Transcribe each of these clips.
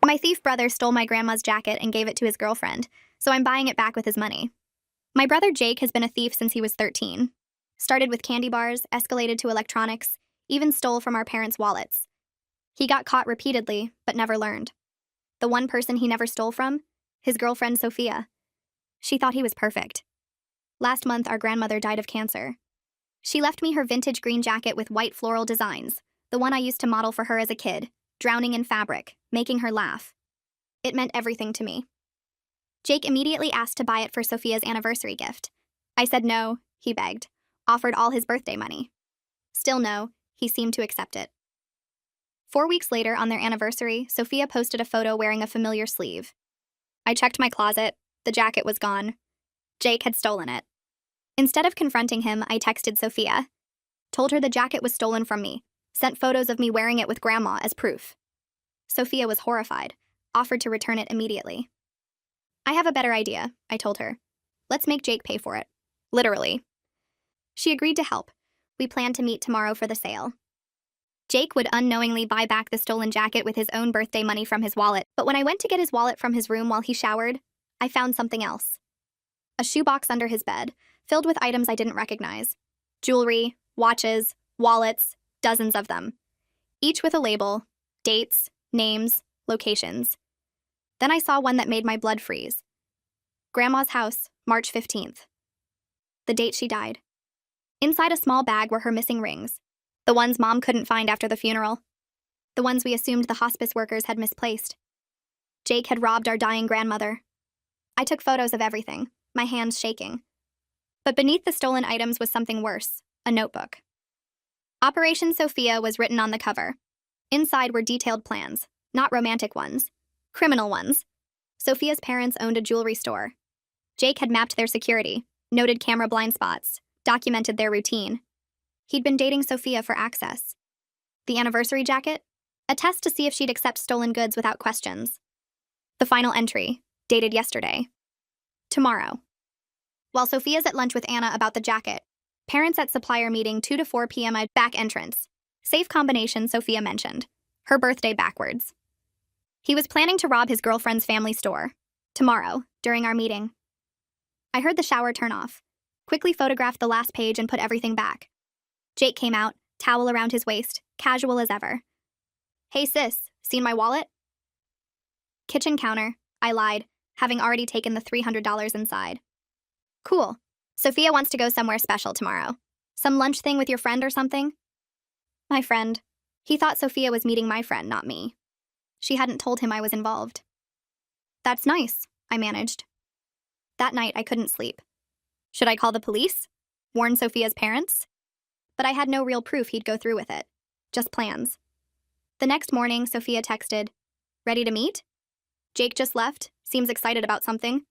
My thief brother stole my grandma's jacket and gave it to his girlfriend, so I'm buying it back with his money. My brother Jake has been a thief since he was 13. Started with candy bars, escalated to electronics, even stole from our parents' wallets. He got caught repeatedly, but never learned. The one person he never stole from? His girlfriend Sophia. She thought he was perfect. Last month, our grandmother died of cancer. She left me her vintage green jacket with white floral designs, the one I used to model for her as a kid, drowning in fabric, making her laugh. It meant everything to me. Jake immediately asked to buy it for Sophia's anniversary gift. I said no, he begged, offered all his birthday money. Still no, he seemed to accept it. 4 weeks later, on their anniversary, Sophia posted a photo wearing a familiar sleeve. I checked my closet. The jacket was gone. Jake had stolen it. Instead of confronting him, I texted Sophia. Told her the jacket was stolen from me. Sent photos of me wearing it with Grandma as proof. Sophia was horrified, offered to return it immediately. I have a better idea, I told her. Let's make Jake pay for it. Literally. She agreed to help. We planned to meet tomorrow for the sale. Jake would unknowingly buy back the stolen jacket with his own birthday money from his wallet, but when I went to get his wallet from his room while he showered, I found something else. A shoebox under his bed, filled with items I didn't recognize. Jewelry, watches, wallets, dozens of them. Each with a label, dates, names, locations. Then I saw one that made my blood freeze. Grandma's house, March 15th. The date she died. Inside a small bag were her missing rings. The ones Mom couldn't find after the funeral. The ones we assumed the hospice workers had misplaced. Jake had robbed our dying grandmother. I took photos of everything, my hands shaking. But beneath the stolen items was something worse, a notebook. Operation Sophia was written on the cover. Inside were detailed plans, not romantic ones, criminal ones. Sophia's parents owned a jewelry store. Jake had mapped their security, noted camera blind spots, documented their routine. He'd been dating Sophia for access. The anniversary jacket? A test to see if she'd accept stolen goods without questions. The final entry, dated yesterday. Tomorrow. While Sophia's at lunch with Anna about the jacket, parents at supplier meeting 2 to 4 p.m. at back entrance. Safe combination Sophia mentioned. Her birthday backwards. He was planning to rob his girlfriend's family store. Tomorrow, during our meeting. I heard the shower turn off. Quickly photographed the last page and put everything back. Jake came out, towel around his waist, casual as ever. Hey sis, seen my wallet? Kitchen counter, I lied, having already taken the $300 inside. Cool. Sophia wants to go somewhere special tomorrow. Some lunch thing with your friend or something? My friend. He thought Sophia was meeting my friend, not me. She hadn't told him I was involved. That's nice, I managed. That night, I couldn't sleep. Should I call the police? Warn Sophia's parents? But I had no real proof he'd go through with it. Just plans. The next morning, Sophia texted, "Ready to meet?" Jake just left, seems excited about something.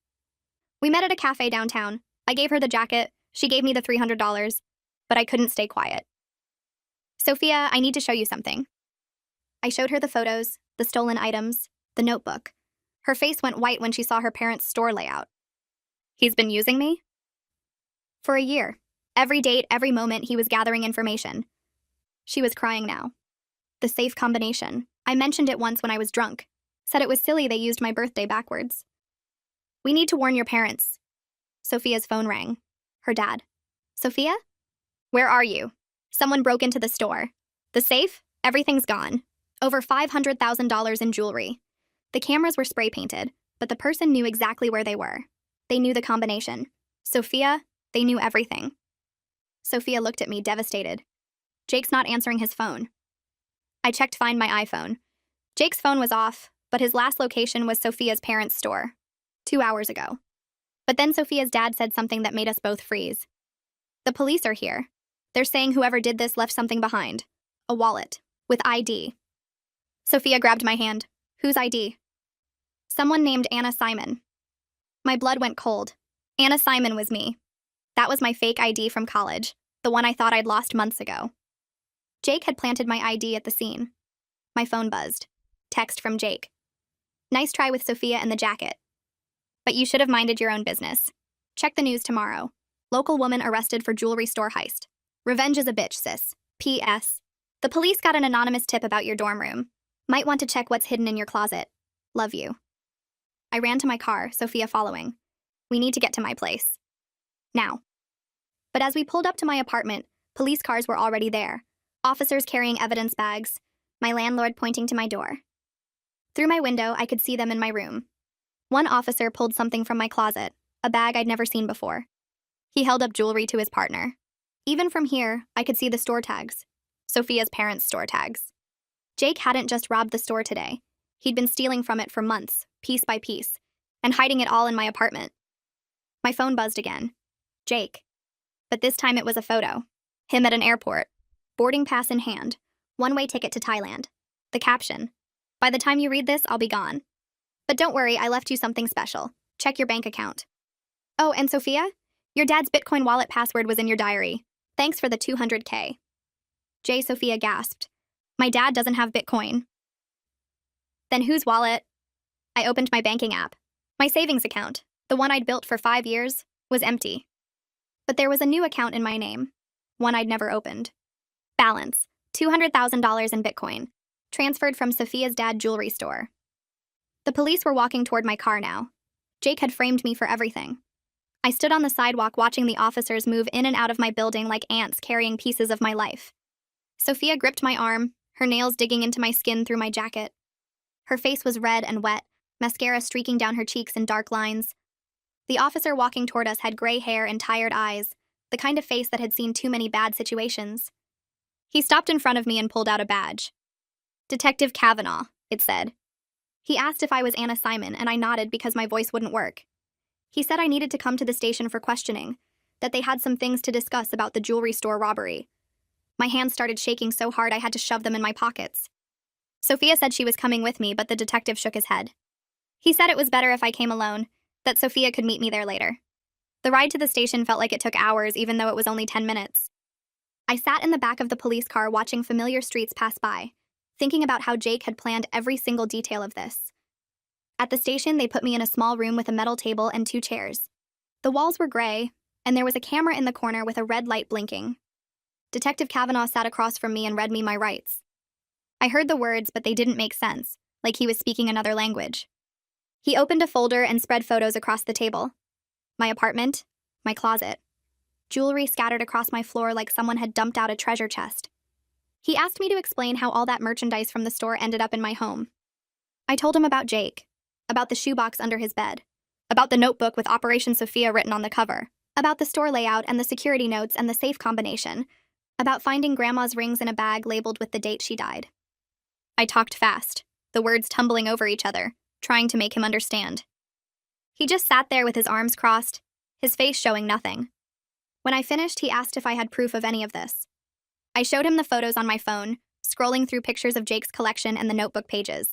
We met at a cafe downtown. I gave her the jacket, she gave me the $300, but I couldn't stay quiet. Sophia, I need to show you something. I showed her the photos, the stolen items, the notebook. Her face went white when she saw her parents' store layout. He's been using me? For a year. Every date, every moment, he was gathering information. She was crying now. The safe combination. I mentioned it once when I was drunk. Said it was silly they used my birthday backwards. We need to warn your parents. Sophia's phone rang. Her dad. Sophia? Where are you? Someone broke into the store. The safe? Everything's gone. Over $500,000 in jewelry. The cameras were spray painted, but the person knew exactly where they were. They knew the combination. Sophia, they knew everything. Sophia looked at me, devastated. Jake's not answering his phone. I checked Find My iPhone. Jake's phone was off, but his last location was Sophia's parents' store. 2 hours ago. But then Sophia's dad said something that made us both freeze. The police are here. They're saying whoever did this left something behind. A wallet. With ID. Sophia grabbed my hand. Whose ID? Someone named Anna Simon. My blood went cold. Anna Simon was me. That was my fake ID from college, the one I thought I'd lost months ago. Jake had planted my ID at the scene. My phone buzzed. Text from Jake. Nice try with Sophia and the jacket. But you should have minded your own business. Check the news tomorrow. Local woman arrested for jewelry store heist. Revenge is a bitch, sis. P.S. The police got an anonymous tip about your dorm room. Might want to check what's hidden in your closet. Love you. I ran to my car, Sophia following. We need to get to my place. Now. But as we pulled up to my apartment, police cars were already there, officers carrying evidence bags, my landlord pointing to my door. Through my window, I could see them in my room. One officer pulled something from my closet, a bag I'd never seen before. He held up jewelry to his partner. Even from here, I could see the store tags. Sophia's parents' store tags. Jake hadn't just robbed the store today. He'd been stealing from it for months, piece by piece, and hiding it all in my apartment. My phone buzzed again. Jake. But this time it was a photo. Him at an airport. Boarding pass in hand. One-way ticket to Thailand. The caption. By the time you read this, I'll be gone. But don't worry, I left you something special. Check your bank account. Oh, and Sophia? Your dad's Bitcoin wallet password was in your diary. Thanks for the $200K. Sophia gasped. My dad doesn't have Bitcoin. Then whose wallet? I opened my banking app. My savings account, the one I'd built for 5 years, was empty. But there was a new account in my name, one I'd never opened. Balance, $200,000 in Bitcoin, transferred from Sophia's dad's jewelry store. The police were walking toward my car now. Jake had framed me for everything. I stood on the sidewalk watching the officers move in and out of my building like ants carrying pieces of my life. Sophia gripped my arm, her nails digging into my skin through my jacket. Her face was red and wet, mascara streaking down her cheeks in dark lines. The officer walking toward us had gray hair and tired eyes, the kind of face that had seen too many bad situations. He stopped in front of me and pulled out a badge. Detective Kavanaugh, it said. He asked if I was Anna Simon, and I nodded because my voice wouldn't work. He said I needed to come to the station for questioning, that they had some things to discuss about the jewelry store robbery. My hands started shaking so hard I had to shove them in my pockets. Sophia said she was coming with me, but the detective shook his head. He said it was better if I came alone, that Sophia could meet me there later. The ride to the station felt like it took hours, even though it was only 10 minutes. I sat in the back of the police car watching familiar streets pass by, thinking about how Jake had planned every single detail of this. At the station, they put me in a small room with a metal table and 2 chairs. The walls were gray, and there was a camera in the corner with a red light blinking. Detective Kavanaugh sat across from me and read me my rights. I heard the words, but they didn't make sense, like he was speaking another language. He opened a folder and spread photos across the table. My apartment, my closet. Jewelry scattered across my floor like someone had dumped out a treasure chest. He asked me to explain how all that merchandise from the store ended up in my home. I told him about Jake, about the shoebox under his bed, about the notebook with Operation Sophia written on the cover, about the store layout and the security notes and the safe combination, about finding Grandma's rings in a bag labeled with the date she died. I talked fast, the words tumbling over each other, trying to make him understand. He just sat there with his arms crossed, his face showing nothing. When I finished, he asked if I had proof of any of this. I showed him the photos on my phone, scrolling through pictures of Jake's collection and the notebook pages.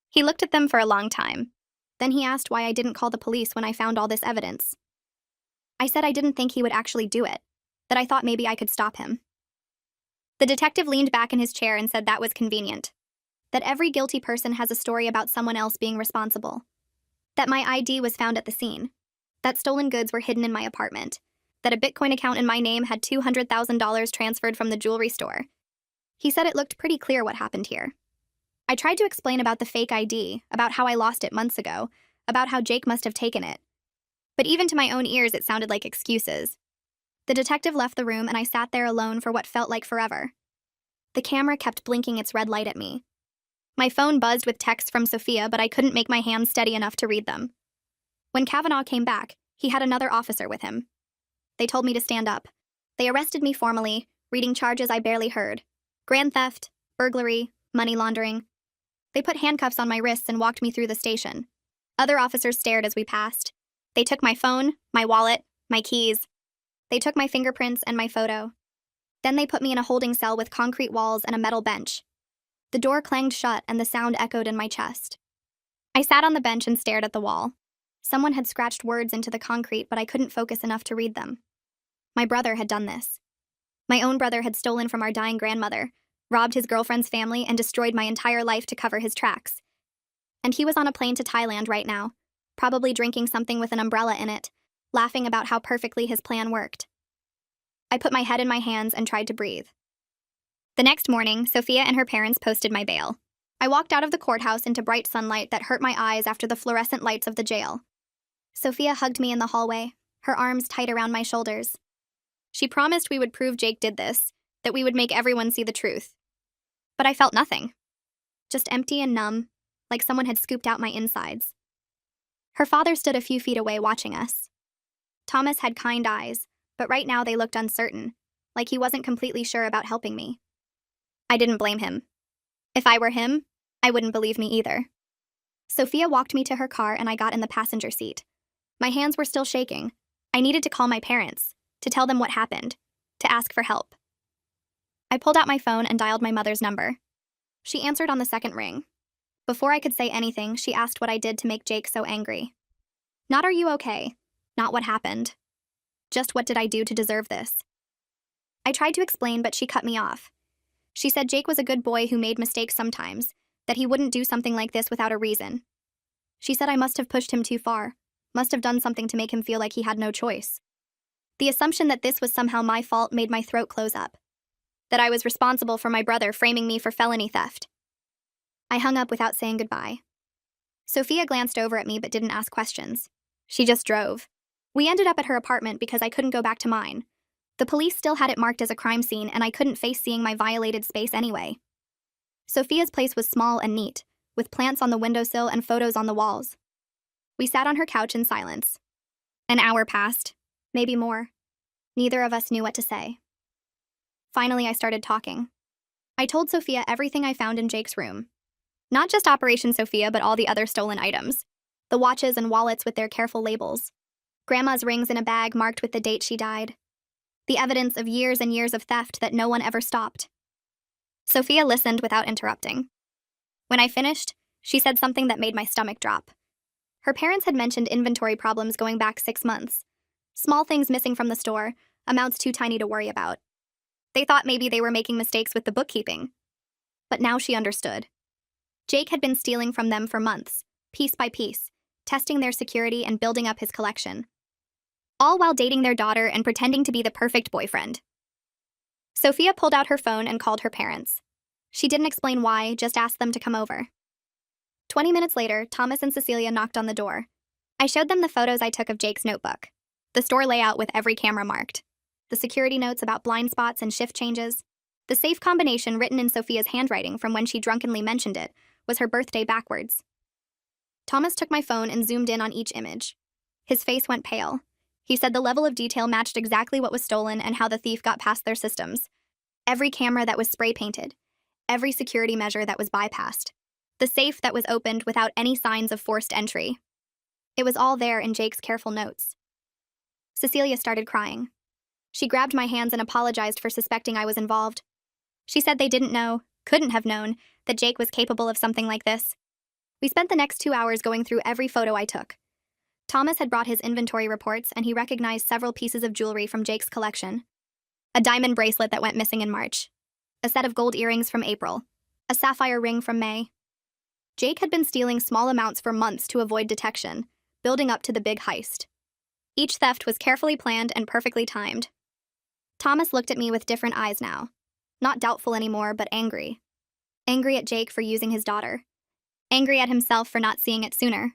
He looked at them for a long time. Then he asked why I didn't call the police when I found all this evidence. I said I didn't think he would actually do it, that I thought maybe I could stop him. The detective leaned back in his chair and said that was convenient. That every guilty person has a story about someone else being responsible. That my ID was found at the scene. That stolen goods were hidden in my apartment. That a Bitcoin account in my name had $200,000 transferred from the jewelry store. He said it looked pretty clear what happened here. I tried to explain about the fake ID, about how I lost it months ago, about how Jake must have taken it. But even to my own ears, it sounded like excuses. The detective left the room and I sat there alone for what felt like forever. The camera kept blinking its red light at me. My phone buzzed with texts from Sophia, but I couldn't make my hands steady enough to read them. When Kavanaugh came back, he had another officer with him. They told me to stand up. They arrested me formally, reading charges I barely heard. Grand theft, burglary, money laundering. They put handcuffs on my wrists and walked me through the station. Other officers stared as we passed. They took my phone, my wallet, my keys. They took my fingerprints and my photo. Then they put me in a holding cell with concrete walls and a metal bench. The door clanged shut and the sound echoed in my chest. I sat on the bench and stared at the wall. Someone had scratched words into the concrete, but I couldn't focus enough to read them. My brother had done this. My own brother had stolen from our dying grandmother, robbed his girlfriend's family, and destroyed my entire life to cover his tracks. And he was on a plane to Thailand right now, probably drinking something with an umbrella in it, laughing about how perfectly his plan worked. I put my head in my hands and tried to breathe. The next morning, Sophia and her parents posted my bail. I walked out of the courthouse into bright sunlight that hurt my eyes after the fluorescent lights of the jail. Sophia hugged me in the hallway, her arms tight around my shoulders. She promised we would prove Jake did this, that we would make everyone see the truth. But I felt nothing. Just empty and numb, like someone had scooped out my insides. Her father stood a few feet away watching us. Thomas had kind eyes, but right now they looked uncertain, like he wasn't completely sure about helping me. I didn't blame him. If I were him, I wouldn't believe me either. Sophia walked me to her car and I got in the passenger seat. My hands were still shaking. I needed to call my parents, to tell them what happened, to ask for help. I pulled out my phone and dialed my mother's number. She answered on the second ring. Before I could say anything, she asked what I did to make Jake so angry. Not "are you okay?" Not what happened. Just what did I do to deserve this? I tried to explain, but she cut me off. She said Jake was a good boy who made mistakes sometimes, that he wouldn't do something like this without a reason. She said I must have pushed him too far, must have done something to make him feel like he had no choice. The assumption that this was somehow my fault made my throat close up. That I was responsible for my brother framing me for felony theft. I hung up without saying goodbye. Sophia glanced over at me but didn't ask questions. She just drove. We ended up at her apartment because I couldn't go back to mine. The police still had it marked as a crime scene and I couldn't face seeing my violated space anyway. Sophia's place was small and neat, with plants on the windowsill and photos on the walls. We sat on her couch in silence. An hour passed, maybe more. Neither of us knew what to say. Finally, I started talking. I told Sophia everything I found in Jake's room. Not just Operation Sophia, but all the other stolen items. The watches and wallets with their careful labels. Grandma's rings in a bag marked with the date she died. The evidence of years and years of theft that no one ever stopped. Sophia listened without interrupting. When I finished, she said something that made my stomach drop. Her parents had mentioned inventory problems going back 6 months. Small things missing from the store, amounts too tiny to worry about. They thought maybe they were making mistakes with the bookkeeping. But now she understood. Jake had been stealing from them for months, piece by piece, testing their security and building up his collection. All while dating their daughter and pretending to be the perfect boyfriend. Sophia pulled out her phone and called her parents. She didn't explain why, just asked them to come over. 20 minutes later, Thomas and Cecilia knocked on the door. I showed them the photos I took of Jake's notebook. The store layout with every camera marked. The security notes about blind spots and shift changes. The safe combination written in Sophia's handwriting from when she drunkenly mentioned it was her birthday backwards. Thomas took my phone and zoomed in on each image. His face went pale. He said the level of detail matched exactly what was stolen and how the thief got past their systems. Every camera that was spray painted. Every security measure that was bypassed. The safe that was opened without any signs of forced entry. It was all there in Jake's careful notes. Cecilia started crying. She grabbed my hands and apologized for suspecting I was involved. She said they didn't know, couldn't have known, that Jake was capable of something like this. We spent the next 2 hours going through every photo I took. Thomas had brought his inventory reports and he recognized several pieces of jewelry from Jake's collection. A diamond bracelet that went missing in March. A set of gold earrings from April. A sapphire ring from May. Jake had been stealing small amounts for months to avoid detection, building up to the big heist. Each theft was carefully planned and perfectly timed. Thomas looked at me with different eyes now. Not doubtful anymore, but angry. Angry at Jake for using his daughter. Angry at himself for not seeing it sooner.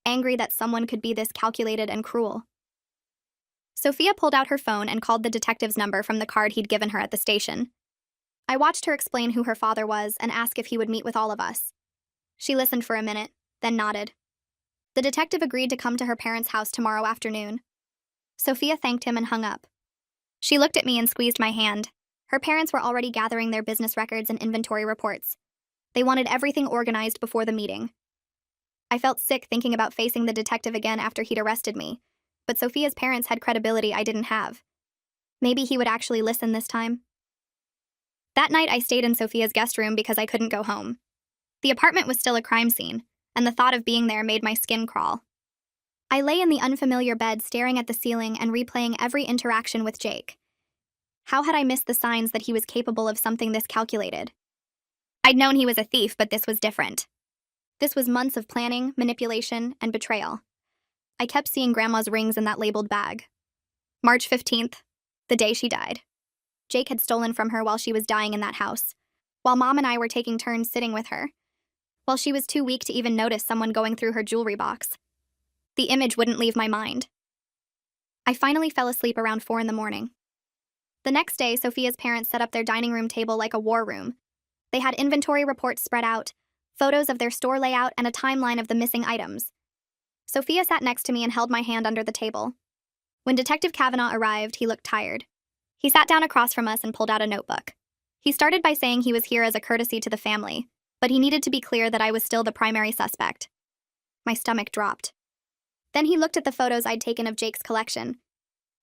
Angry that someone could be this calculated and cruel. Sophia pulled out her phone and called the detective's number from the card he'd given her at the station. I watched her explain who her father was and ask if he would meet with all of us. She listened for a minute, then nodded. The detective agreed to come to her parents' house tomorrow afternoon. Sophia thanked him and hung up. She looked at me and squeezed my hand. Her parents were already gathering their business records and inventory reports. They wanted everything organized before the meeting. I felt sick thinking about facing the detective again after he'd arrested me, but Sophia's parents had credibility I didn't have. Maybe he would actually listen this time. That night I stayed in Sophia's guest room because I couldn't go home. The apartment was still a crime scene, and the thought of being there made my skin crawl. I lay in the unfamiliar bed staring at the ceiling and replaying every interaction with Jake. How had I missed the signs that he was capable of something this calculated? I'd known he was a thief, but this was different. This was months of planning, manipulation, and betrayal. I kept seeing Grandma's rings in that labeled bag. March 15th, the day she died. Jake had stolen from her while she was dying in that house, while Mom and I were taking turns sitting with her, while she was too weak to even notice someone going through her jewelry box. The image wouldn't leave my mind. I finally fell asleep around 4 in the morning. The next day, Sophia's parents set up their dining room table like a war room. They had inventory reports spread out, photos of their store layout, and a timeline of the missing items. Sophia sat next to me and held my hand under the table. When Detective Kavanaugh arrived, he looked tired. He sat down across from us and pulled out a notebook. He started by saying he was here as a courtesy to the family, but he needed to be clear that I was still the primary suspect. My stomach dropped. Then he looked at the photos I'd taken of Jake's collection.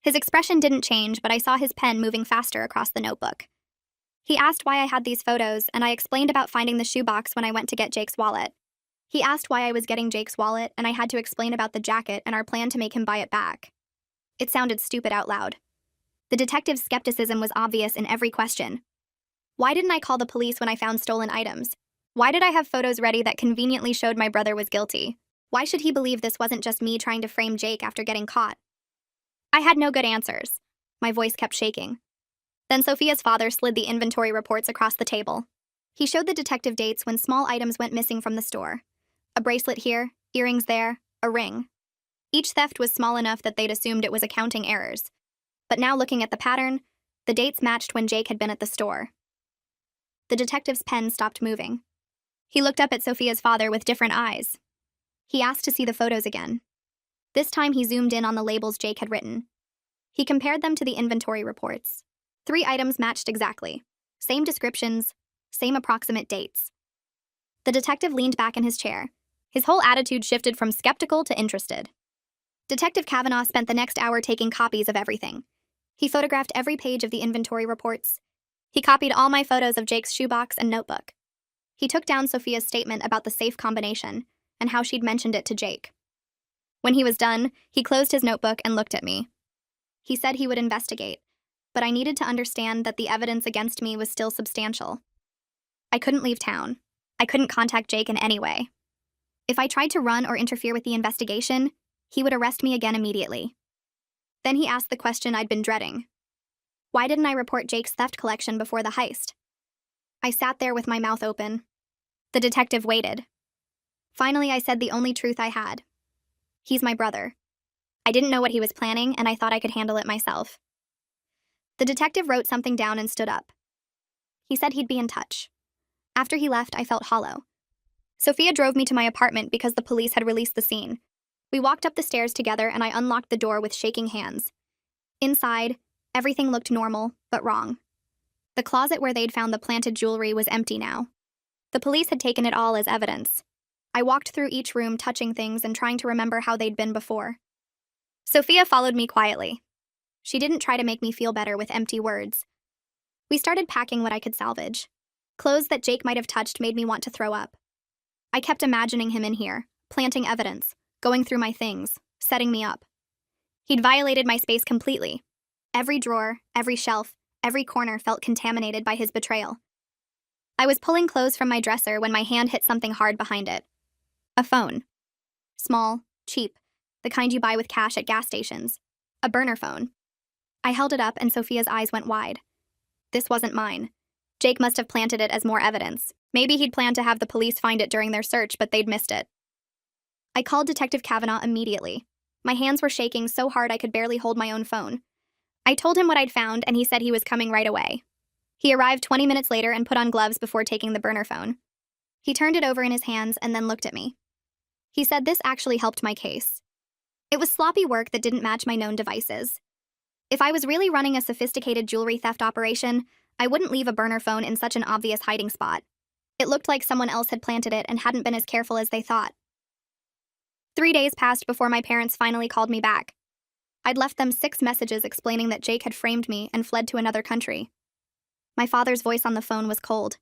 His expression didn't change, but I saw his pen moving faster across the notebook. He asked why I had these photos, and I explained about finding the shoebox when I went to get Jake's wallet. He asked why I was getting Jake's wallet, and I had to explain about the jacket and our plan to make him buy it back. It sounded stupid out loud. The detective's skepticism was obvious in every question. Why didn't I call the police when I found stolen items? Why did I have photos ready that conveniently showed my brother was guilty? Why should he believe this wasn't just me trying to frame Jake after getting caught? I had no good answers. My voice kept shaking. Then Sophia's father slid the inventory reports across the table. He showed the detective dates when small items went missing from the store. A bracelet here, earrings there, a ring. Each theft was small enough that they'd assumed it was accounting errors. But now looking at the pattern, the dates matched when Jake had been at the store. The detective's pen stopped moving. He looked up at Sophia's father with different eyes. He asked to see the photos again. This time he zoomed in on the labels Jake had written. He compared them to the inventory reports. 3 items matched exactly. Same descriptions, same approximate dates. The detective leaned back in his chair. His whole attitude shifted from skeptical to interested. Detective Kavanaugh spent the next hour taking copies of everything. He photographed every page of the inventory reports. He copied all my photos of Jake's shoebox and notebook. He took down Sophia's statement about the safe combination and how she'd mentioned it to Jake. When he was done, he closed his notebook and looked at me. He said he would investigate, but I needed to understand that the evidence against me was still substantial. I couldn't leave town. I couldn't contact Jake in any way. If I tried to run or interfere with the investigation, he would arrest me again immediately. Then he asked the question I'd been dreading. Why didn't I report Jake's theft collection before the heist? I sat there with my mouth open. The detective waited. Finally, I said the only truth I had. He's my brother. I didn't know what he was planning, and I thought I could handle it myself. The detective wrote something down and stood up. He said he'd be in touch. After he left, I felt hollow. Sophia drove me to my apartment because the police had released the scene. We walked up the stairs together, and I unlocked the door with shaking hands. Inside, everything looked normal, but wrong. The closet where they'd found the planted jewelry was empty now. The police had taken it all as evidence. I walked through each room, touching things and trying to remember how they'd been before. Sophia followed me quietly. She didn't try to make me feel better with empty words. We started packing what I could salvage. Clothes that Jake might have touched made me want to throw up. I kept imagining him in here, planting evidence, going through my things, setting me up. He'd violated my space completely. Every drawer, every shelf, every corner felt contaminated by his betrayal. I was pulling clothes from my dresser when my hand hit something hard behind it. A phone. Small, cheap, the kind you buy with cash at gas stations. A burner phone. I held it up and Sophia's eyes went wide. This wasn't mine. Jake must have planted it as more evidence. Maybe he'd planned to have the police find it during their search, but they'd missed it. I called Detective Kavanaugh immediately. My hands were shaking so hard I could barely hold my own phone. I told him what I'd found, and he said he was coming right away. He arrived 20 minutes later and put on gloves before taking the burner phone. He turned it over in his hands and then looked at me. He said this actually helped my case. It was sloppy work that didn't match my known devices. If I was really running a sophisticated jewelry theft operation, I wouldn't leave a burner phone in such an obvious hiding spot. It looked like someone else had planted it and hadn't been as careful as they thought. 3 days passed before my parents finally called me back. I'd left them 6 messages explaining that Jake had framed me and fled to another country. My father's voice on the phone was cold.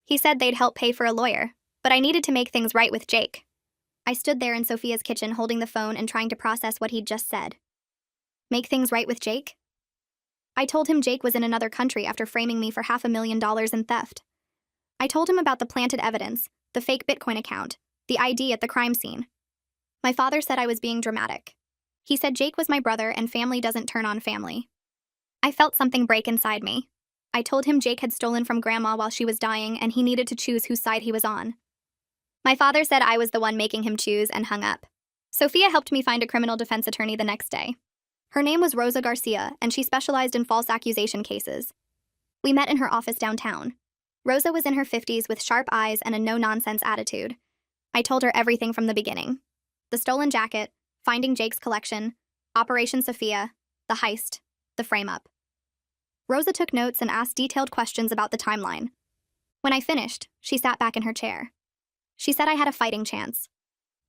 He said they'd help pay for a lawyer, but I needed to make things right with Jake. I stood there in Sophia's kitchen holding the phone and trying to process what he'd just said. Make things right with Jake? I told him Jake was in another country after framing me for $500,000 in theft. I told him about the planted evidence, the fake Bitcoin account, the ID at the crime scene. My father said I was being dramatic. He said Jake was my brother and family doesn't turn on family. I felt something break inside me. I told him Jake had stolen from Grandma while she was dying and he needed to choose whose side he was on. My father said I was the one making him choose and hung up. Sophia helped me find a criminal defense attorney the next day. Her name was Rosa Garcia, and she specialized in false accusation cases. We met in her office downtown. Rosa was in her 50s with sharp eyes and a no-nonsense attitude. I told her everything from the beginning. The stolen jacket, finding Jake's collection, Operation Sophia, the heist, the frame-up. Rosa took notes and asked detailed questions about the timeline. When I finished, she sat back in her chair. She said I had a fighting chance.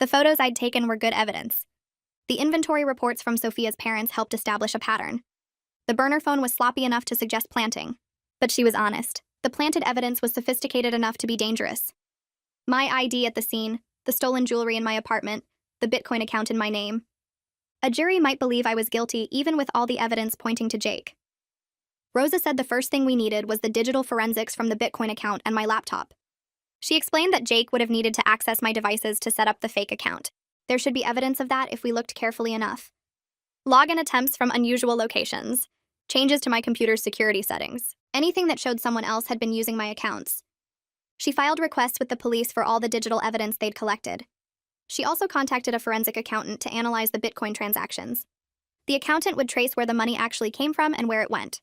The photos I'd taken were good evidence. The inventory reports from Sophia's parents helped establish a pattern. The burner phone was sloppy enough to suggest planting. But she was honest. The planted evidence was sophisticated enough to be dangerous. My ID at the scene, the stolen jewelry in my apartment, the Bitcoin account in my name. A jury might believe I was guilty even with all the evidence pointing to Jake. Rosa said the first thing we needed was the digital forensics from the Bitcoin account and my laptop. She explained that Jake would have needed to access my devices to set up the fake account. There should be evidence of that if we looked carefully enough. Login attempts from unusual locations, changes to my computer's security settings, anything that showed someone else had been using my accounts. She filed requests with the police for all the digital evidence they'd collected. She also contacted a forensic accountant to analyze the Bitcoin transactions. The accountant would trace where the money actually came from and where it went.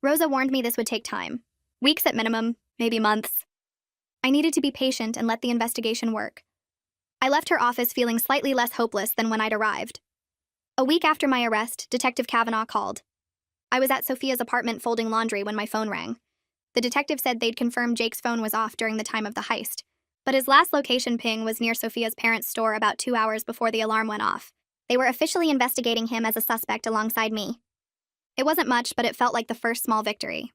Rosa warned me this would take time. Weeks at minimum, maybe months. I needed to be patient and let the investigation work. I left her office feeling slightly less hopeless than when I'd arrived. A week after my arrest, Detective Kavanaugh called. I was at Sophia's apartment folding laundry when my phone rang. The detective said they'd confirmed Jake's phone was off during the time of the heist, but his last location ping was near Sophia's parents' store about 2 hours before the alarm went off. They were officially investigating him as a suspect alongside me. It wasn't much, but it felt like the first small victory.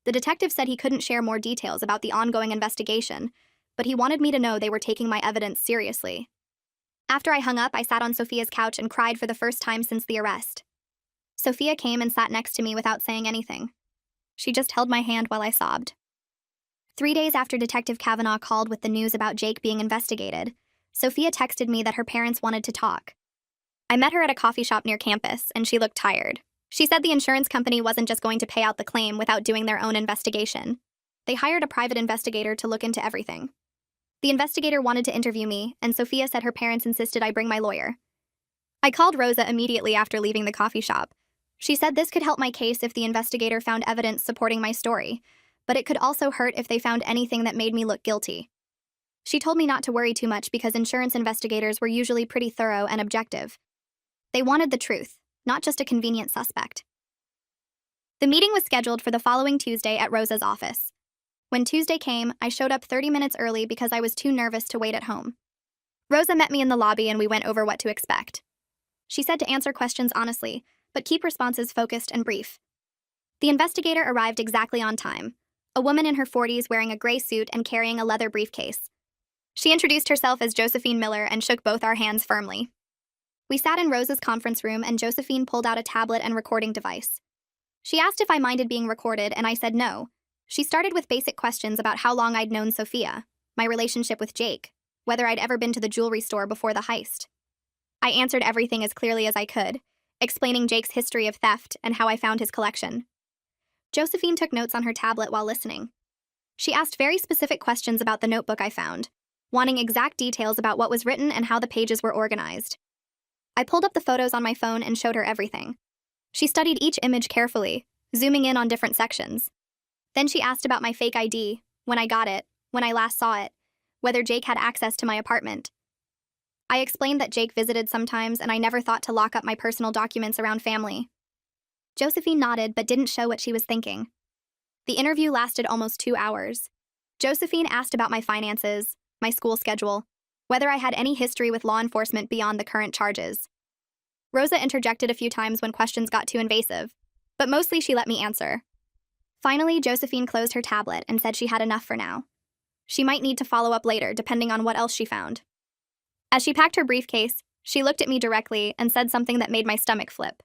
The detective said he couldn't share more details about the ongoing investigation, but he wanted me to know they were taking my evidence seriously. After I hung up, I sat on Sophia's couch and cried for the first time since the arrest. Sophia came and sat next to me without saying anything. She just held my hand while I sobbed. 3 days after Detective Kavanaugh called with the news about Jake being investigated, Sophia texted me that her parents wanted to talk. I met her at a coffee shop near campus, and she looked tired. She said the insurance company wasn't just going to pay out the claim without doing their own investigation. They hired a private investigator to look into everything. The investigator wanted to interview me, and Sophia said her parents insisted I bring my lawyer. I called Rosa immediately after leaving the coffee shop. She said this could help my case if the investigator found evidence supporting my story, but it could also hurt if they found anything that made me look guilty. She told me not to worry too much because insurance investigators were usually pretty thorough and objective. They wanted the truth, not just a convenient suspect. The meeting was scheduled for the following Tuesday at Rosa's office. When Tuesday came, I showed up 30 minutes early because I was too nervous to wait at home. Rosa met me in the lobby and we went over what to expect. She said to answer questions honestly, but keep responses focused and brief. The investigator arrived exactly on time, a woman in her 40s wearing a gray suit and carrying a leather briefcase. She introduced herself as Josephine Miller and shook both our hands firmly. We sat in Rosa's conference room and Josephine pulled out a tablet and recording device. She asked if I minded being recorded and I said no. She started with basic questions about how long I'd known Sophia, my relationship with Jake, whether I'd ever been to the jewelry store before the heist. I answered everything as clearly as I could, explaining Jake's history of theft and how I found his collection. Josephine took notes on her tablet while listening. She asked very specific questions about the notebook I found, wanting exact details about what was written and how the pages were organized. I pulled up the photos on my phone and showed her everything. She studied each image carefully, zooming in on different sections. Then she asked about my fake ID, when I got it, when I last saw it, whether Jake had access to my apartment. I explained that Jake visited sometimes and I never thought to lock up my personal documents around family. Josephine nodded but didn't show what she was thinking. The interview lasted almost 2 hours. Josephine asked about my finances, my school schedule, whether I had any history with law enforcement beyond the current charges. Rosa interjected a few times when questions got too invasive, but mostly she let me answer. Finally, Josephine closed her tablet and said she had enough for now. She might need to follow up later, depending on what else she found. As she packed her briefcase, she looked at me directly and said something that made my stomach flip.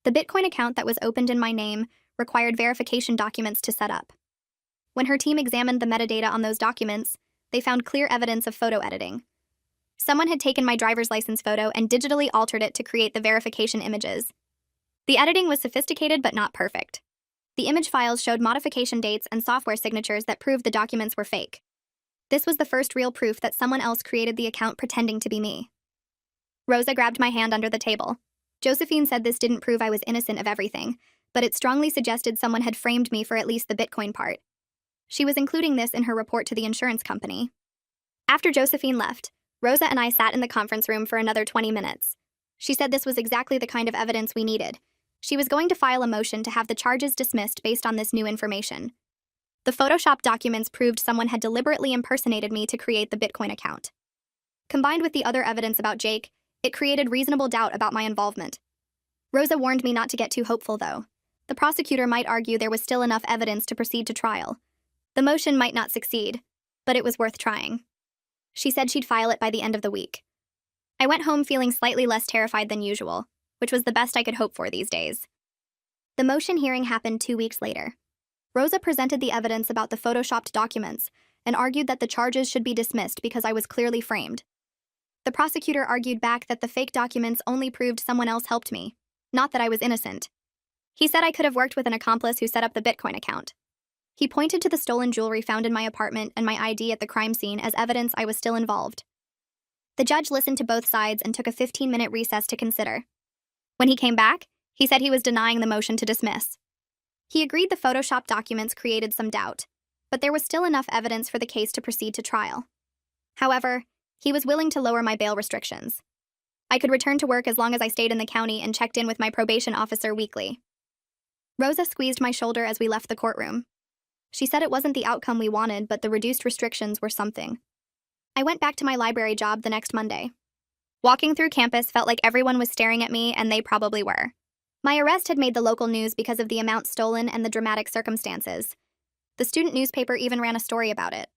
The Bitcoin account that was opened in my name required verification documents to set up. When her team examined the metadata on those documents, they found clear evidence of photo editing. Someone had taken my driver's license photo and digitally altered it to create the verification images. The editing was sophisticated but not perfect. The image files showed modification dates and software signatures that proved the documents were fake. This was the first real proof that someone else created the account pretending to be me. Rosa grabbed my hand under the table. Josephine said this didn't prove I was innocent of everything, but it strongly suggested someone had framed me for at least the Bitcoin part. She was including this in her report to the insurance company. After Josephine left, Rosa and I sat in the conference room for another 20 minutes. She said this was exactly the kind of evidence we needed. She was going to file a motion to have the charges dismissed based on this new information. The Photoshop documents proved someone had deliberately impersonated me to create the Bitcoin account. Combined with the other evidence about Jake, it created reasonable doubt about my involvement. Rosa warned me not to get too hopeful, though. The prosecutor might argue there was still enough evidence to proceed to trial. The motion might not succeed, but it was worth trying. She said she'd file it by the end of the week. I went home feeling slightly less terrified than usual, which was the best I could hope for these days. The motion hearing happened 2 weeks later. Rosa presented the evidence about the photoshopped documents and argued that the charges should be dismissed because I was clearly framed. The prosecutor argued back that the fake documents only proved someone else helped me, not that I was innocent. He said I could have worked with an accomplice who set up the Bitcoin account. He pointed to the stolen jewelry found in my apartment and my ID at the crime scene as evidence I was still involved. The judge listened to both sides and took a 15-minute recess to consider. When he came back, he said he was denying the motion to dismiss. He agreed the Photoshop documents created some doubt, but there was still enough evidence for the case to proceed to trial. However, he was willing to lower my bail restrictions. I could return to work as long as I stayed in the county and checked in with my probation officer weekly. Rosa squeezed my shoulder as we left the courtroom. She said it wasn't the outcome we wanted, but the reduced restrictions were something. I went back to my library job the next Monday. Walking through campus felt like everyone was staring at me, and they probably were. My arrest had made the local news because of the amount stolen and the dramatic circumstances. The student newspaper even ran a story about it.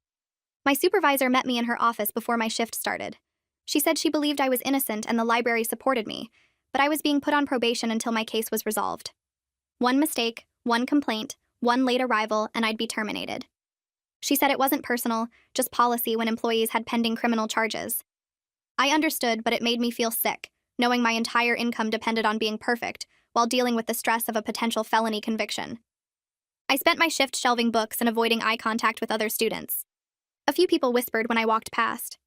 My supervisor met me in her office before my shift started. She said she believed I was innocent and the library supported me, but I was being put on probation until my case was resolved. One mistake, one complaint, one late arrival, and I'd be terminated. She said it wasn't personal, just policy when employees had pending criminal charges. I understood, but it made me feel sick, knowing my entire income depended on being perfect, while dealing with the stress of a potential felony conviction. I spent my shift shelving books and avoiding eye contact with other students. A few people whispered when I walked past.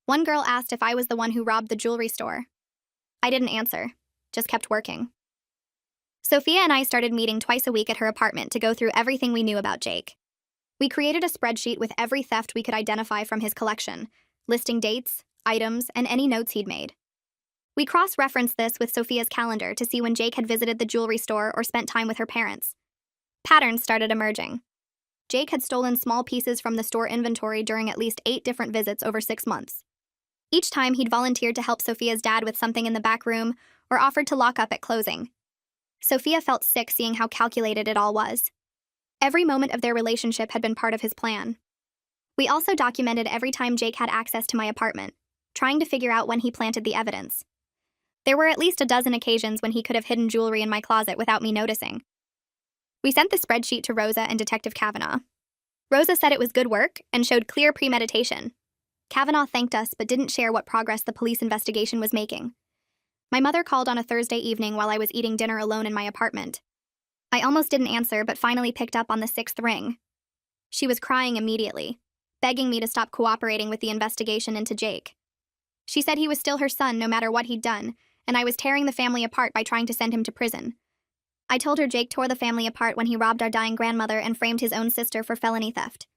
One girl asked if I was the one who robbed the jewelry store. I didn't answer, just kept working. Sophia and I started meeting twice a week at her apartment to go through everything we knew about Jake. We created a spreadsheet with every theft we could identify from his collection, listing dates, items, and any notes he'd made. We cross-referenced this with Sophia's calendar to see when Jake had visited the jewelry store or spent time with her parents. Patterns started emerging. Jake had stolen small pieces from the store inventory during at least 8 different visits over 6 months. Each time he'd volunteered to help Sophia's dad with something in the back room or offered to lock up at closing. Sophia felt sick seeing how calculated it all was. Every moment of their relationship had been part of his plan. We also documented every time Jake had access to my apartment, trying to figure out when he planted the evidence. There were at least a dozen occasions when he could have hidden jewelry in my closet without me noticing. We sent the spreadsheet to Rosa and Detective Kavanaugh. Rosa said it was good work and showed clear premeditation. Kavanaugh thanked us but didn't share what progress the police investigation was making. My mother called on a Thursday evening while I was eating dinner alone in my apartment. I almost didn't answer but finally picked up on the 6th ring. She was crying immediately, begging me to stop cooperating with the investigation into Jake. She said he was still her son no matter what he'd done, and I was tearing the family apart by trying to send him to prison. I told her Jake tore the family apart when he robbed our dying grandmother and framed his own sister for felony theft.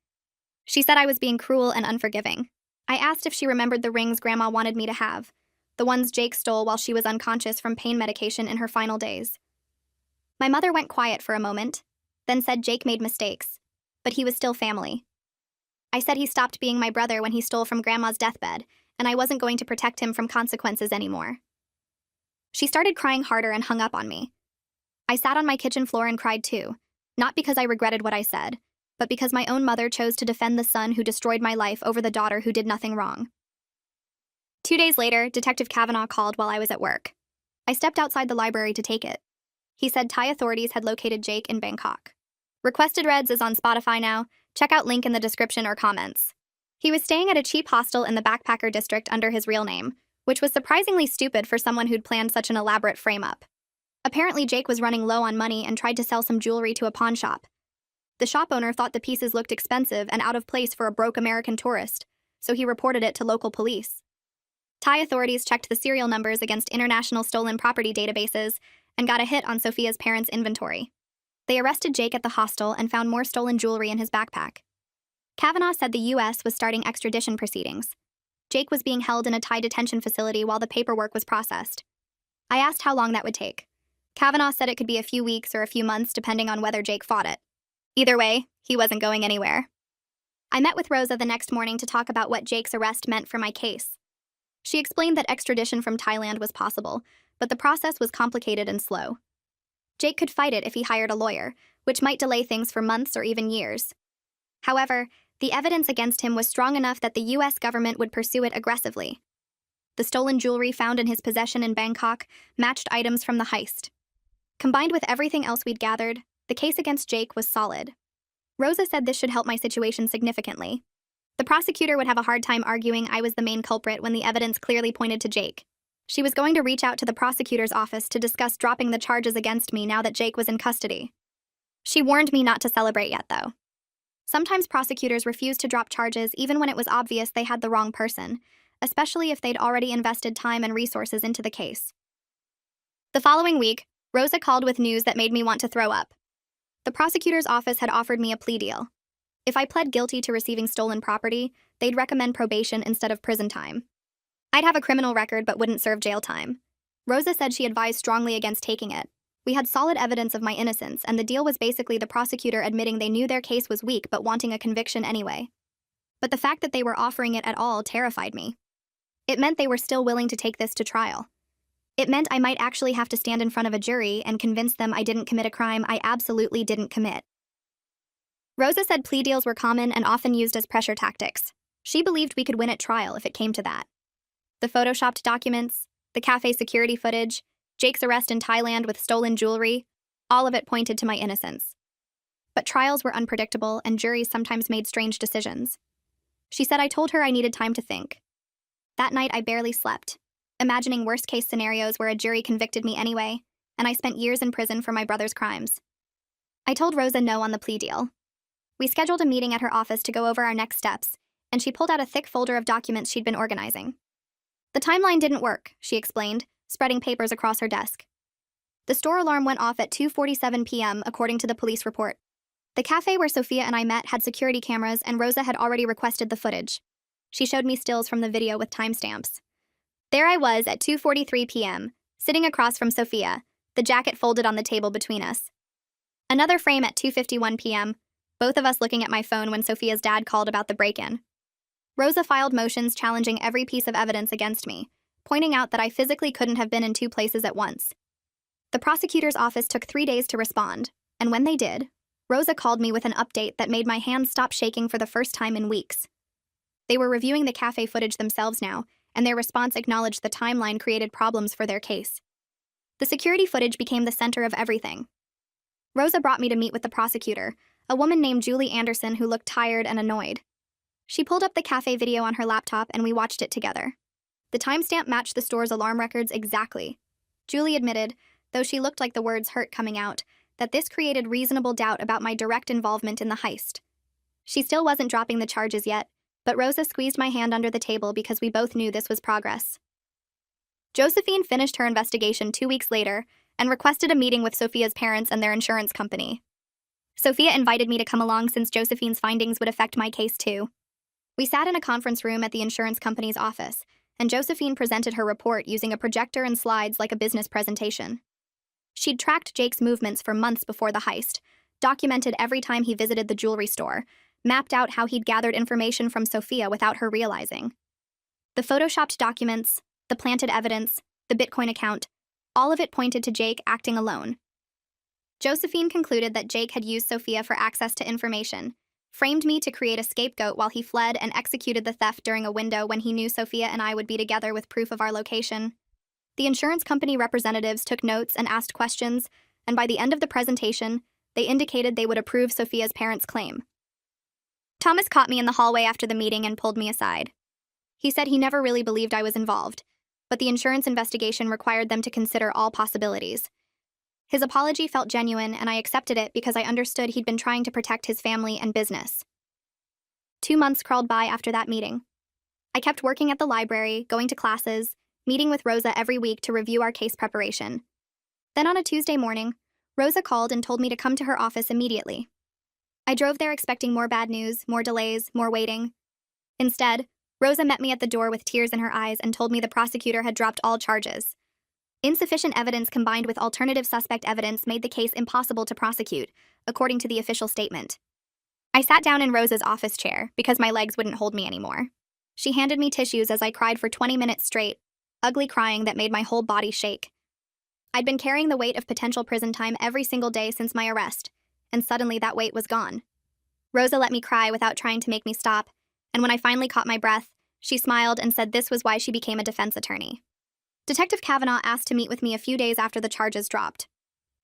She said I was being cruel and unforgiving. I asked if she remembered the rings Grandma wanted me to have, the ones Jake stole while she was unconscious from pain medication in her final days. My mother went quiet for a moment, then said Jake made mistakes, but he was still family. I said he stopped being my brother when he stole from Grandma's deathbed, and I wasn't going to protect him from consequences anymore. She started crying harder and hung up on me. I sat on my kitchen floor and cried too, not because I regretted what I said, but because my own mother chose to defend the son who destroyed my life over the daughter who did nothing wrong. 2 days later, Detective Kavanaugh called while I was at work. I stepped outside the library to take it. He said Thai authorities had located Jake in Bangkok. Requested Reds is on Spotify now. Check out link in the description or comments. He was staying at a cheap hostel in the backpacker district under his real name, which was surprisingly stupid for someone who'd planned such an elaborate frame-up. Apparently, Jake was running low on money and tried to sell some jewelry to a pawn shop. The shop owner thought the pieces looked expensive and out of place for a broke American tourist, so he reported it to local police. Thai authorities checked the serial numbers against international stolen property databases and got a hit on Sophia's parents' inventory. They arrested Jake at the hostel and found more stolen jewelry in his backpack. Kavanaugh said the U.S. was starting extradition proceedings. Jake was being held in a Thai detention facility while the paperwork was processed. I asked how long that would take. Kavanaugh said it could be a few weeks or a few months depending on whether Jake fought it. Either way, he wasn't going anywhere. I met with Rosa the next morning to talk about what Jake's arrest meant for my case. She explained that extradition from Thailand was possible, but the process was complicated and slow. Jake could fight it if he hired a lawyer, which might delay things for months or even years. However, the evidence against him was strong enough that the U.S. government would pursue it aggressively. The stolen jewelry found in his possession in Bangkok matched items from the heist. Combined with everything else we'd gathered, the case against Jake was solid. Rosa said this should help my situation significantly. The prosecutor would have a hard time arguing I was the main culprit when the evidence clearly pointed to Jake. She was going to reach out to the prosecutor's office to discuss dropping the charges against me now that Jake was in custody. She warned me not to celebrate yet, though. Sometimes prosecutors refuse to drop charges even when it was obvious they had the wrong person, especially if they'd already invested time and resources into the case. The following week, Rosa called with news that made me want to throw up. The prosecutor's office had offered me a plea deal. If I pled guilty to receiving stolen property, they'd recommend probation instead of prison time. I'd have a criminal record but wouldn't serve jail time. Rosa said she advised strongly against taking it. We had solid evidence of my innocence, and the deal was basically the prosecutor admitting they knew their case was weak but wanting a conviction anyway. But the fact that they were offering it at all terrified me. It meant they were still willing to take this to trial. It meant I might actually have to stand in front of a jury and convince them I didn't commit a crime I absolutely didn't commit. Rosa said plea deals were common and often used as pressure tactics. She believed we could win at trial if it came to that. The photoshopped documents, the cafe security footage, Jake's arrest in Thailand with stolen jewelry, all of it pointed to my innocence. But trials were unpredictable and juries sometimes made strange decisions. She said I told her I needed time to think. That night I barely slept, imagining worst-case scenarios where a jury convicted me anyway, and I spent years in prison for my brother's crimes. I told Rosa no on the plea deal. We scheduled a meeting at her office to go over our next steps, and she pulled out a thick folder of documents she'd been organizing. The timeline didn't work, she explained, spreading papers across her desk. The store alarm went off at 2:47 p.m., according to the police report. The cafe where Sophia and I met had security cameras, and Rosa had already requested the footage. She showed me stills from the video with timestamps. There I was at 2:43 p.m., sitting across from Sophia, the jacket folded on the table between us. Another frame at 2:51 p.m., both of us looking at my phone when Sophia's dad called about the break-in. Rosa filed motions challenging every piece of evidence against me, pointing out that I physically couldn't have been in two places at once. The prosecutor's office took 3 days to respond, and when they did, Rosa called me with an update that made my hands stop shaking for the first time in weeks. They were reviewing the cafe footage themselves now, and their response acknowledged the timeline created problems for their case. The security footage became the center of everything. Rosa brought me to meet with the prosecutor, a woman named Julie Anderson who looked tired and annoyed. She pulled up the cafe video on her laptop and we watched it together. The timestamp matched the store's alarm records exactly. Julie admitted, though she looked like the words hurt coming out, that this created reasonable doubt about my direct involvement in the heist. She still wasn't dropping the charges yet, but Rosa squeezed my hand under the table because we both knew this was progress. Josephine finished her investigation 2 weeks later and requested a meeting with Sophia's parents and their insurance company. Sophia invited me to come along since Josephine's findings would affect my case too. We sat in a conference room at the insurance company's office, and Josephine presented her report using a projector and slides like a business presentation. She'd tracked Jake's movements for months before the heist, documented every time he visited the jewelry store, mapped out how he'd gathered information from Sophia without her realizing. The photoshopped documents, the planted evidence, the Bitcoin account, all of it pointed to Jake acting alone. Josephine concluded that Jake had used Sophia for access to information, framed me to create a scapegoat while he fled, and executed the theft during a window when he knew Sophia and I would be together with proof of our location. The insurance company representatives took notes and asked questions, and by the end of the presentation, they indicated they would approve Sophia's parents' claim. Thomas caught me in the hallway after the meeting and pulled me aside. He said he never really believed I was involved, but the insurance investigation required them to consider all possibilities. His apology felt genuine, and I accepted it because I understood he'd been trying to protect his family and business. 2 months crawled by after that meeting. I kept working at the library, going to classes, meeting with Rosa every week to review our case preparation. Then on a Tuesday morning, Rosa called and told me to come to her office immediately. I drove there expecting more bad news, more delays, more waiting. Instead, Rosa met me at the door with tears in her eyes and told me the prosecutor had dropped all charges. Insufficient evidence combined with alternative suspect evidence made the case impossible to prosecute, according to the official statement. I sat down in Rosa's office chair because my legs wouldn't hold me anymore. She handed me tissues as I cried for 20 minutes straight, ugly crying that made my whole body shake. I'd been carrying the weight of potential prison time every single day since my arrest, and suddenly that weight was gone. Rosa let me cry without trying to make me stop, and when I finally caught my breath, she smiled and said this was why she became a defense attorney. Detective Kavanaugh asked to meet with me a few days after the charges dropped.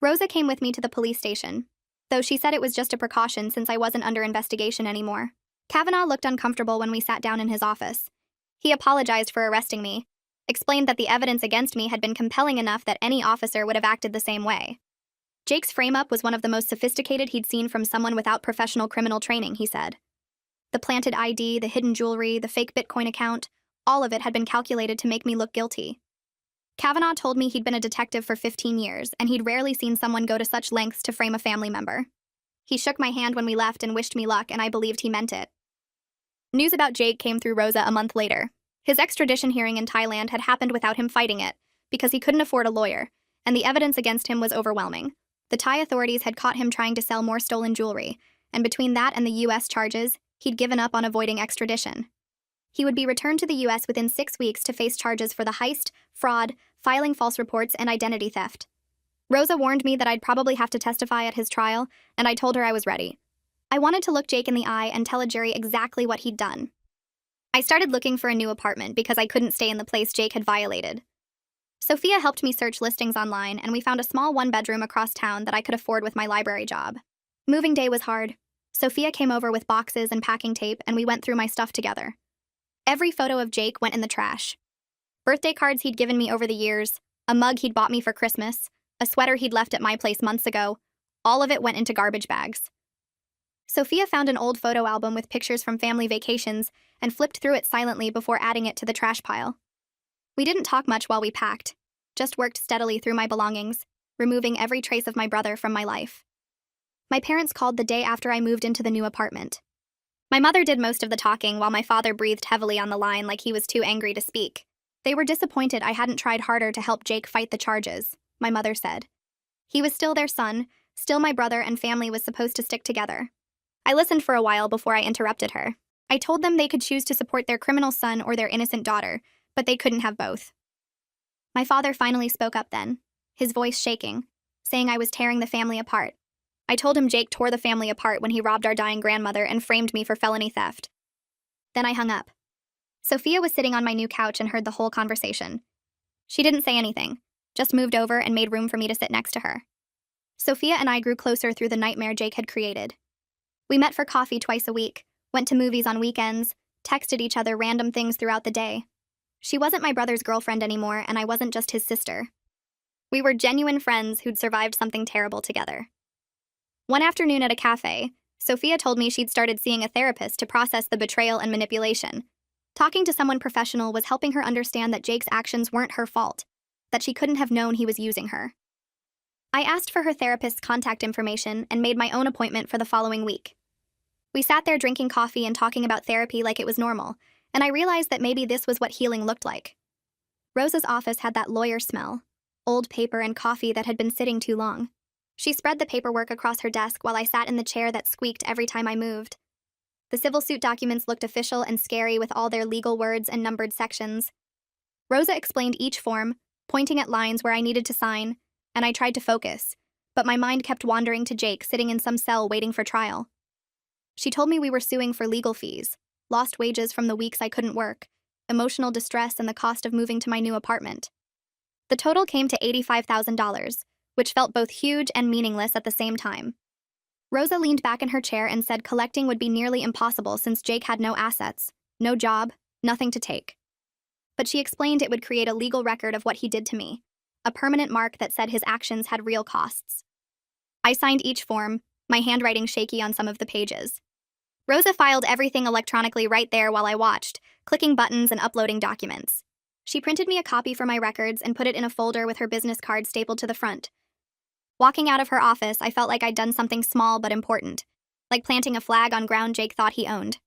Rosa came with me to the police station, though she said it was just a precaution since I wasn't under investigation anymore. Kavanaugh looked uncomfortable when we sat down in his office. He apologized for arresting me, explained that the evidence against me had been compelling enough that any officer would have acted the same way. Jake's frame-up was one of the most sophisticated he'd seen from someone without professional criminal training, he said. The planted ID, the hidden jewelry, the fake Bitcoin account, all of it had been calculated to make me look guilty. Kavanaugh told me he'd been a detective for 15 years, and he'd rarely seen someone go to such lengths to frame a family member. He shook my hand when we left and wished me luck, and I believed he meant it. News about Jake came through Rosa a month later. His extradition hearing in Thailand had happened without him fighting it, because he couldn't afford a lawyer, and the evidence against him was overwhelming. The Thai authorities had caught him trying to sell more stolen jewelry, and between that and the U.S. charges, he'd given up on avoiding extradition. He would be returned to the U.S. within 6 weeks to face charges for the heist, fraud, filing false reports, and identity theft. Rosa warned me that I'd probably have to testify at his trial, and I told her I was ready. I wanted to look Jake in the eye and tell a jury exactly what he'd done. I started looking for a new apartment because I couldn't stay in the place Jake had violated. Sophia helped me search listings online, and we found a small one-bedroom across town that I could afford with my library job. Moving day was hard. Sophia came over with boxes and packing tape, and we went through my stuff together. Every photo of Jake went in the trash. Birthday cards he'd given me over the years, a mug he'd bought me for Christmas, a sweater he'd left at my place months ago, all of it went into garbage bags. Sophia found an old photo album with pictures from family vacations and flipped through it silently before adding it to the trash pile. We didn't talk much while we packed, just worked steadily through my belongings, removing every trace of my brother from my life. My parents called the day after I moved into the new apartment. My mother did most of the talking while my father breathed heavily on the line like he was too angry to speak. They were disappointed I hadn't tried harder to help Jake fight the charges, my mother said. He was still their son, still my brother, and family was supposed to stick together. I listened for a while before I interrupted her. I told them they could choose to support their criminal son or their innocent daughter, but they couldn't have both. My father finally spoke up then, his voice shaking, saying I was tearing the family apart. I told him Jake tore the family apart when he robbed our dying grandmother and framed me for felony theft. Then I hung up. Sophia was sitting on my new couch and heard the whole conversation. She didn't say anything, just moved over and made room for me to sit next to her. Sophia and I grew closer through the nightmare Jake had created. We met for coffee twice a week, went to movies on weekends, texted each other random things throughout the day. She wasn't my brother's girlfriend anymore, and I wasn't just his sister. We were genuine friends who'd survived something terrible together. One afternoon at a cafe, Sophia told me she'd started seeing a therapist to process the betrayal and manipulation. Talking to someone professional was helping her understand that Jake's actions weren't her fault, that she couldn't have known he was using her. I asked for her therapist's contact information and made my own appointment for the following week. We sat there drinking coffee and talking about therapy like it was normal, and I realized that maybe this was what healing looked like. Rosa's office had that lawyer smell, old paper and coffee that had been sitting too long. She spread the paperwork across her desk while I sat in the chair that squeaked every time I moved. The civil suit documents looked official and scary with all their legal words and numbered sections. Rosa explained each form, pointing at lines where I needed to sign, and I tried to focus, but my mind kept wandering to Jake sitting in some cell waiting for trial. She told me we were suing for legal fees, lost wages from the weeks I couldn't work, emotional distress, and the cost of moving to my new apartment. The total came to $85,000, which felt both huge and meaningless at the same time. Rosa leaned back in her chair and said collecting would be nearly impossible since Jake had no assets, no job, nothing to take. But she explained it would create a legal record of what he did to me, a permanent mark that said his actions had real costs. I signed each form, my handwriting shaky on some of the pages. Rosa filed everything electronically right there while I watched, clicking buttons and uploading documents. She printed me a copy for my records and put it in a folder with her business card stapled to the front. Walking out of her office, I felt like I'd done something small but important, like planting a flag on ground Jake thought he owned.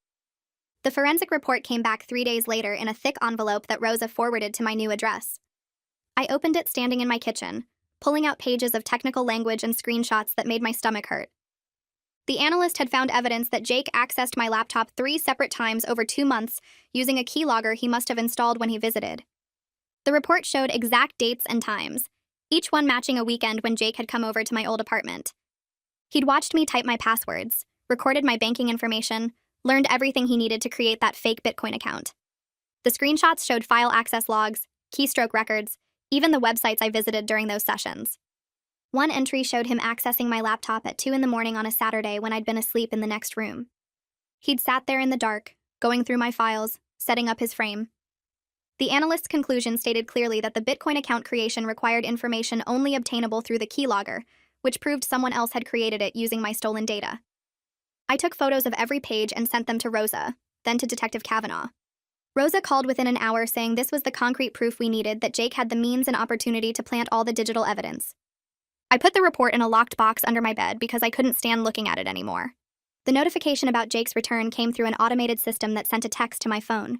The forensic report came back 3 days later in a thick envelope that Rosa forwarded to my new address. I opened it standing in my kitchen, pulling out pages of technical language and screenshots that made my stomach hurt. The analyst had found evidence that Jake accessed my laptop 3 separate times over 2 months using a keylogger he must have installed when he visited. The report showed exact dates and times, each one matching a weekend when Jake had come over to my old apartment. He'd watched me type my passwords, recorded my banking information, learned everything he needed to create that fake Bitcoin account. The screenshots showed file access logs, keystroke records, even the websites I visited during those sessions. One entry showed him accessing my laptop at 2 in the morning on a Saturday when I'd been asleep in the next room. He'd sat there in the dark, going through my files, setting up his frame. The analyst's conclusion stated clearly that the Bitcoin account creation required information only obtainable through the keylogger, which proved someone else had created it using my stolen data. I took photos of every page and sent them to Rosa, then to Detective Kavanaugh. Rosa called within an hour saying this was the concrete proof we needed that Jake had the means and opportunity to plant all the digital evidence. I put the report in a locked box under my bed because I couldn't stand looking at it anymore. The notification about Jake's return came through an automated system that sent a text to my phone.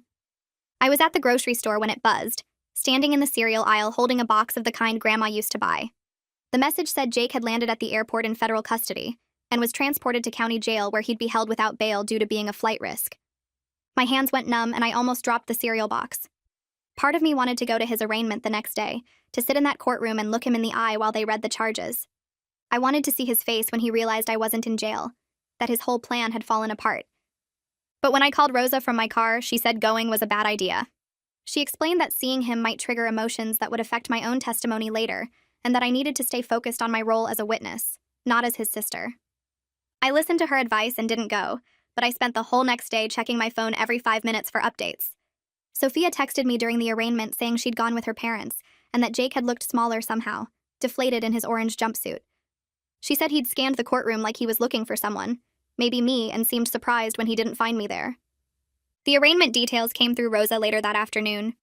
I was at the grocery store when it buzzed, standing in the cereal aisle holding a box of the kind Grandma used to buy. The message said Jake had landed at the airport in federal custody and was transported to county jail where he'd be held without bail due to being a flight risk. My hands went numb and I almost dropped the cereal box. Part of me wanted to go to his arraignment the next day, to sit in that courtroom and look him in the eye while they read the charges. I wanted to see his face when he realized I wasn't in jail, that his whole plan had fallen apart. But when I called Rosa from my car, she said going was a bad idea. She explained that seeing him might trigger emotions that would affect my own testimony later, and that I needed to stay focused on my role as a witness, not as his sister. I listened to her advice and didn't go, but I spent the whole next day checking my phone every 5 minutes for updates. Sophia texted me during the arraignment saying she'd gone with her parents, and that Jake had looked smaller somehow, deflated in his orange jumpsuit. She said he'd scanned the courtroom like he was looking for someone, maybe me, and seemed surprised when he didn't find me there. The arraignment details came through Rosa later that afternoon.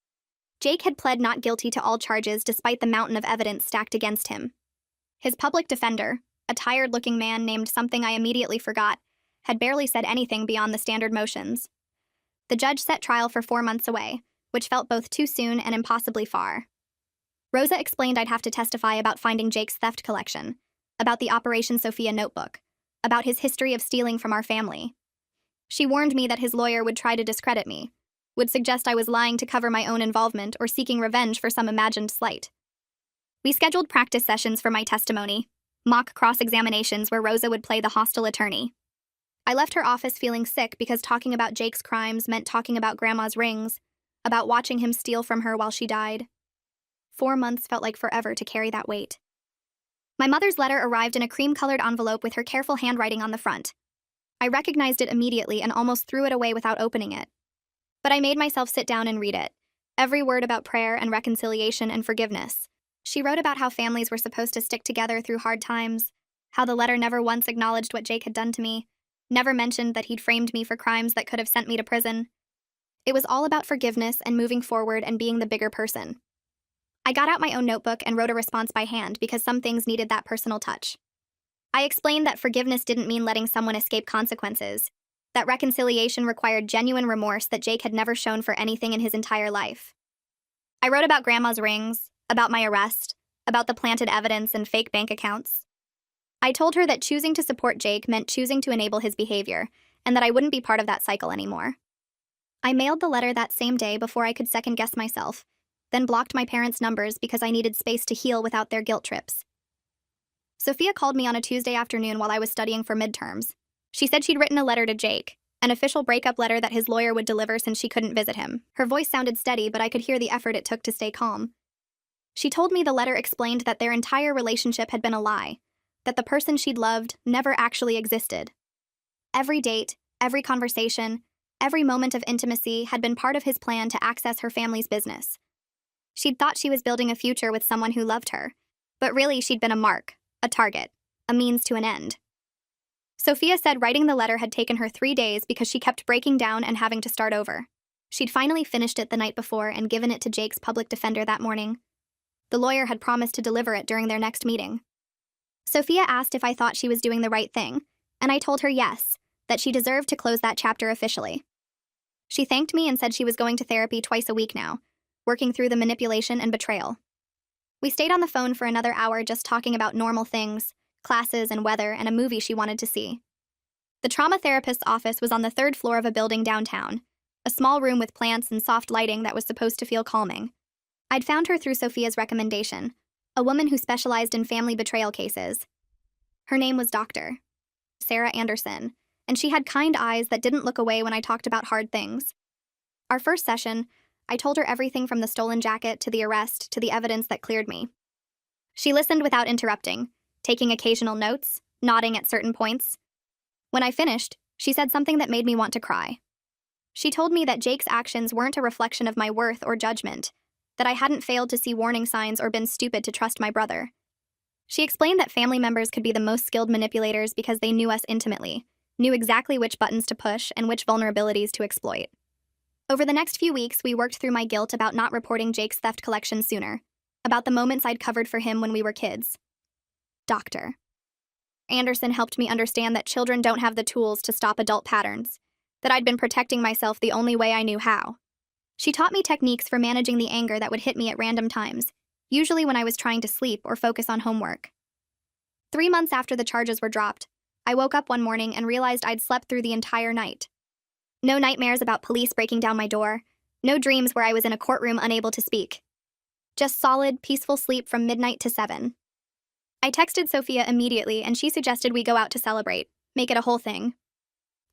Jake had pled not guilty to all charges despite the mountain of evidence stacked against him. His public defender, a tired-looking man named something I immediately forgot, had barely said anything beyond the standard motions. The judge set trial for 4 months away, which felt both too soon and impossibly far. Rosa explained I'd have to testify about finding Jake's theft collection, about the Operation Sophia notebook, about his history of stealing from our family. She warned me that his lawyer would try to discredit me, would suggest I was lying to cover my own involvement or seeking revenge for some imagined slight. We scheduled practice sessions for my testimony, mock cross-examinations where Rosa would play the hostile attorney. I left her office feeling sick because talking about Jake's crimes meant talking about Grandma's rings, about watching him steal from her while she died. 4 months felt like forever to carry that weight. My mother's letter arrived in a cream-colored envelope with her careful handwriting on the front. I recognized it immediately and almost threw it away without opening it. But I made myself sit down and read it, every word about prayer and reconciliation and forgiveness. She wrote about how families were supposed to stick together through hard times, how the letter never once acknowledged what Jake had done to me, never mentioned that he'd framed me for crimes that could have sent me to prison. It was all about forgiveness and moving forward and being the bigger person. I got out my own notebook and wrote a response by hand because some things needed that personal touch. I explained that forgiveness didn't mean letting someone escape consequences, that reconciliation required genuine remorse that Jake had never shown for anything in his entire life. I wrote about Grandma's rings, about my arrest, about the planted evidence and fake bank accounts. I told her that choosing to support Jake meant choosing to enable his behavior, and that I wouldn't be part of that cycle anymore. I mailed the letter that same day before I could second-guess myself, then blocked my parents' numbers because I needed space to heal without their guilt trips. Sophia called me on a Tuesday afternoon while I was studying for midterms. She said she'd written a letter to Jake, an official breakup letter that his lawyer would deliver since she couldn't visit him. Her voice sounded steady, but I could hear the effort it took to stay calm. She told me the letter explained that their entire relationship had been a lie, that the person she'd loved never actually existed. Every date, every conversation, every moment of intimacy had been part of his plan to access her family's business. She'd thought she was building a future with someone who loved her, but really she'd been a mark, a target, a means to an end. Sophia said writing the letter had taken her 3 days because she kept breaking down and having to start over. She'd finally finished it the night before and given it to Jake's public defender that morning. The lawyer had promised to deliver it during their next meeting. Sophia asked if I thought she was doing the right thing, and I told her yes, that she deserved to close that chapter officially. She thanked me and said she was going to therapy twice a week now, working through the manipulation and betrayal. We stayed on the phone for another hour just talking about normal things, classes and weather, and a movie she wanted to see. The trauma therapist's office was on the 3rd floor of a building downtown, a small room with plants and soft lighting that was supposed to feel calming. I'd found her through Sophia's recommendation, a woman who specialized in family betrayal cases. Her name was Dr. Sarah Anderson, and she had kind eyes that didn't look away when I talked about hard things. Our first session, I told her everything from the stolen jacket to the arrest to the evidence that cleared me. She listened without interrupting, taking occasional notes, nodding at certain points. When I finished, she said something that made me want to cry. She told me that Jake's actions weren't a reflection of my worth or judgment, that I hadn't failed to see warning signs or been stupid to trust my brother. She explained that family members could be the most skilled manipulators because they knew us intimately, knew exactly which buttons to push and which vulnerabilities to exploit. Over the next few weeks, we worked through my guilt about not reporting Jake's theft collection sooner, about the moments I'd covered for him when we were kids. Dr. Anderson helped me understand that children don't have the tools to stop adult patterns, that I'd been protecting myself the only way I knew how. She taught me techniques for managing the anger that would hit me at random times, usually when I was trying to sleep or focus on homework. 3 months after the charges were dropped, I woke up one morning and realized I'd slept through the entire night. No nightmares about police breaking down my door, no dreams where I was in a courtroom unable to speak. Just solid, peaceful sleep from midnight to 7. I texted Sophia immediately and she suggested we go out to celebrate, make it a whole thing.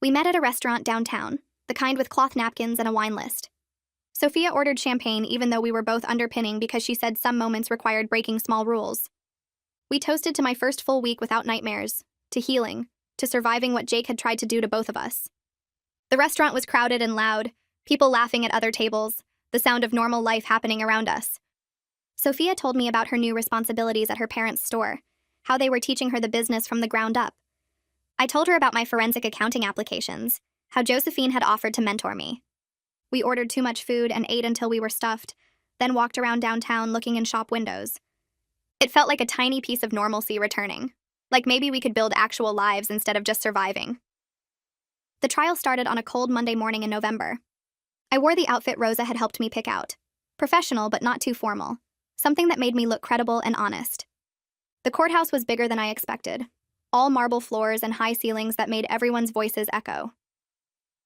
We met at a restaurant downtown, the kind with cloth napkins and a wine list. Sophia ordered champagne even though we were both underpinning because she said some moments required breaking small rules. We toasted to my first full week without nightmares, to healing, to surviving what Jake had tried to do to both of us. The restaurant was crowded and loud, people laughing at other tables, the sound of normal life happening around us. Sophia told me about her new responsibilities at her parents' store, how they were teaching her the business from the ground up. I told her about my forensic accounting applications, how Josephine had offered to mentor me. We ordered too much food and ate until we were stuffed, then walked around downtown looking in shop windows. It felt like a tiny piece of normalcy returning, like maybe we could build actual lives instead of just surviving. The trial started on a cold Monday morning in November. I wore the outfit Rosa had helped me pick out. Professional but not too formal, something that made me look credible and honest. The courthouse was bigger than I expected, all marble floors and high ceilings that made everyone's voices echo.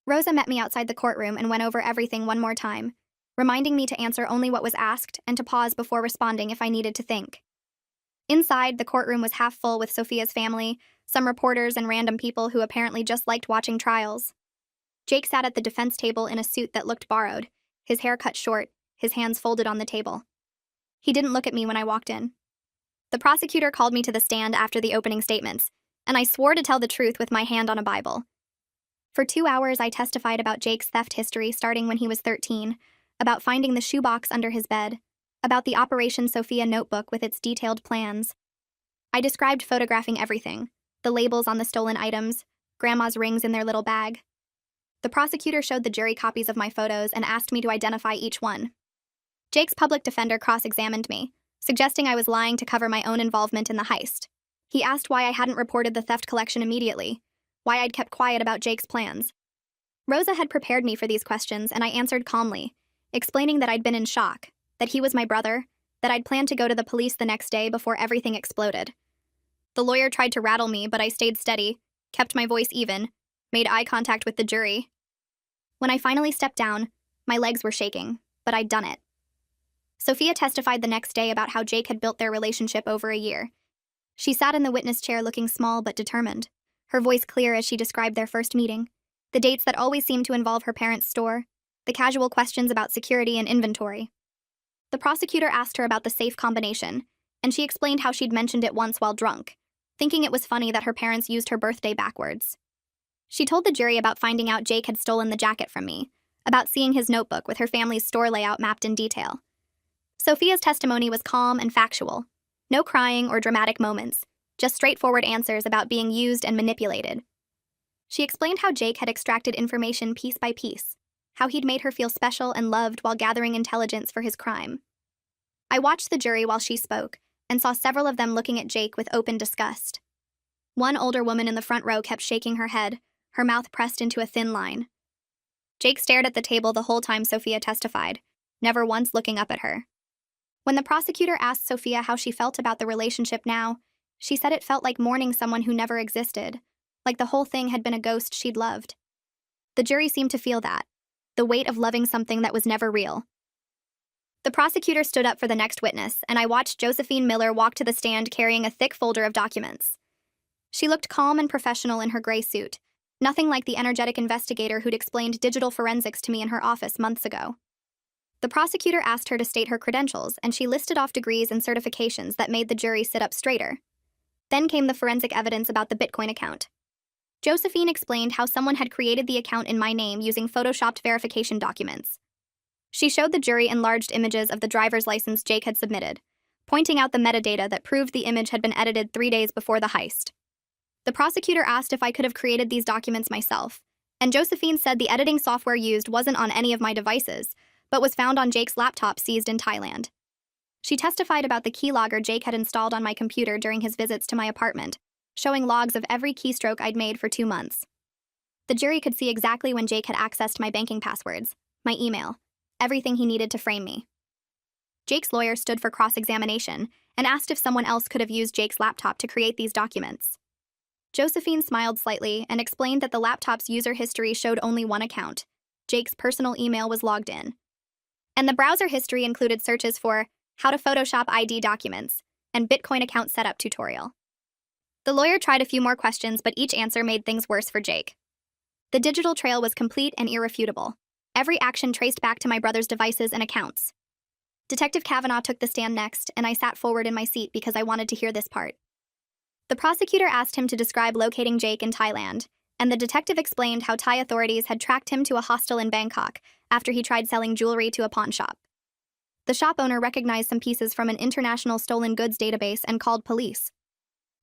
Rosa met me outside the courtroom and went over everything one more time, reminding me to answer only what was asked and to pause before responding if I needed to think. Inside, the courtroom was half full with Sophia's family, some reporters and random people who apparently just liked watching trials. Jake sat at the defense table in a suit that looked borrowed, his hair cut short, his hands folded on the table. He didn't look at me when I walked in. The prosecutor called me to the stand after the opening statements, and I swore to tell the truth with my hand on a Bible. For 2 hours, I testified about Jake's theft history starting when he was 13, about finding the shoebox under his bed, about the Operation Sophia notebook with its detailed plans. I described photographing everything, the labels on the stolen items, Grandma's rings in their little bag. The prosecutor showed the jury copies of my photos and asked me to identify each one. Jake's public defender cross-examined me, suggesting I was lying to cover my own involvement in the heist. He asked why I hadn't reported the theft collection immediately, why I'd kept quiet about Jake's plans. Rosa had prepared me for these questions, and I answered calmly, explaining that I'd been in shock, that he was my brother, that I'd planned to go to the police the next day before everything exploded. The lawyer tried to rattle me, but I stayed steady, kept my voice even, made eye contact with the jury. When I finally stepped down, my legs were shaking, but I'd done it. Sophia testified the next day about how Jake had built their relationship over a year. She sat in the witness chair looking small but determined, her voice clear as she described their first meeting, the dates that always seemed to involve her parents' store, the casual questions about security and inventory. The prosecutor asked her about the safe combination, and she explained how she'd mentioned it once while drunk, thinking it was funny that her parents used her birthday backwards. She told the jury about finding out Jake had stolen the jacket from me, about seeing his notebook with her family's store layout mapped in detail. Sophia's testimony was calm and factual. No crying or dramatic moments, just straightforward answers about being used and manipulated. She explained how Jake had extracted information piece by piece, how he'd made her feel special and loved while gathering intelligence for his crime. I watched the jury while she spoke, and saw several of them looking at Jake with open disgust. One older woman in the front row kept shaking her head, her mouth pressed into a thin line. Jake stared at the table the whole time Sophia testified, never once looking up at her. When the prosecutor asked Sophia how she felt about the relationship now, she said it felt like mourning someone who never existed, like the whole thing had been a ghost she'd loved. The jury seemed to feel that, the weight of loving something that was never real. The prosecutor stood up for the next witness, and I watched Josephine Miller walk to the stand carrying a thick folder of documents. She looked calm and professional in her gray suit, nothing like the energetic investigator who'd explained digital forensics to me in her office months ago. The prosecutor asked her to state her credentials, and she listed off degrees and certifications that made the jury sit up straighter. Then came the forensic evidence about the Bitcoin account. Josephine explained how someone had created the account in my name using photoshopped verification documents. She showed the jury enlarged images of the driver's license Jake had submitted, pointing out the metadata that proved the image had been edited 3 days before the heist. The prosecutor asked if I could have created these documents myself, and Josephine said the editing software used wasn't on any of my devices, but was found on Jake's laptop seized in Thailand. She testified about the keylogger Jake had installed on my computer during his visits to my apartment, showing logs of every keystroke I'd made for 2 months. The jury could see exactly when Jake had accessed my banking passwords, my email, everything he needed to frame me. Jake's lawyer stood for cross-examination and asked if someone else could have used Jake's laptop to create these documents. Josephine smiled slightly and explained that the laptop's user history showed only one account. Jake's personal email was logged in. And the browser history included searches for how to Photoshop ID documents and Bitcoin account setup tutorial. The lawyer tried a few more questions, but each answer made things worse for Jake. The digital trail was complete and irrefutable. Every action traced back to my brother's devices and accounts. Detective Kavanaugh took the stand next, and I sat forward in my seat because I wanted to hear this part. The prosecutor asked him to describe locating Jake in Thailand, and the detective explained how Thai authorities had tracked him to a hostel in Bangkok after he tried selling jewelry to a pawn shop. The shop owner recognized some pieces from an international stolen goods database and called police.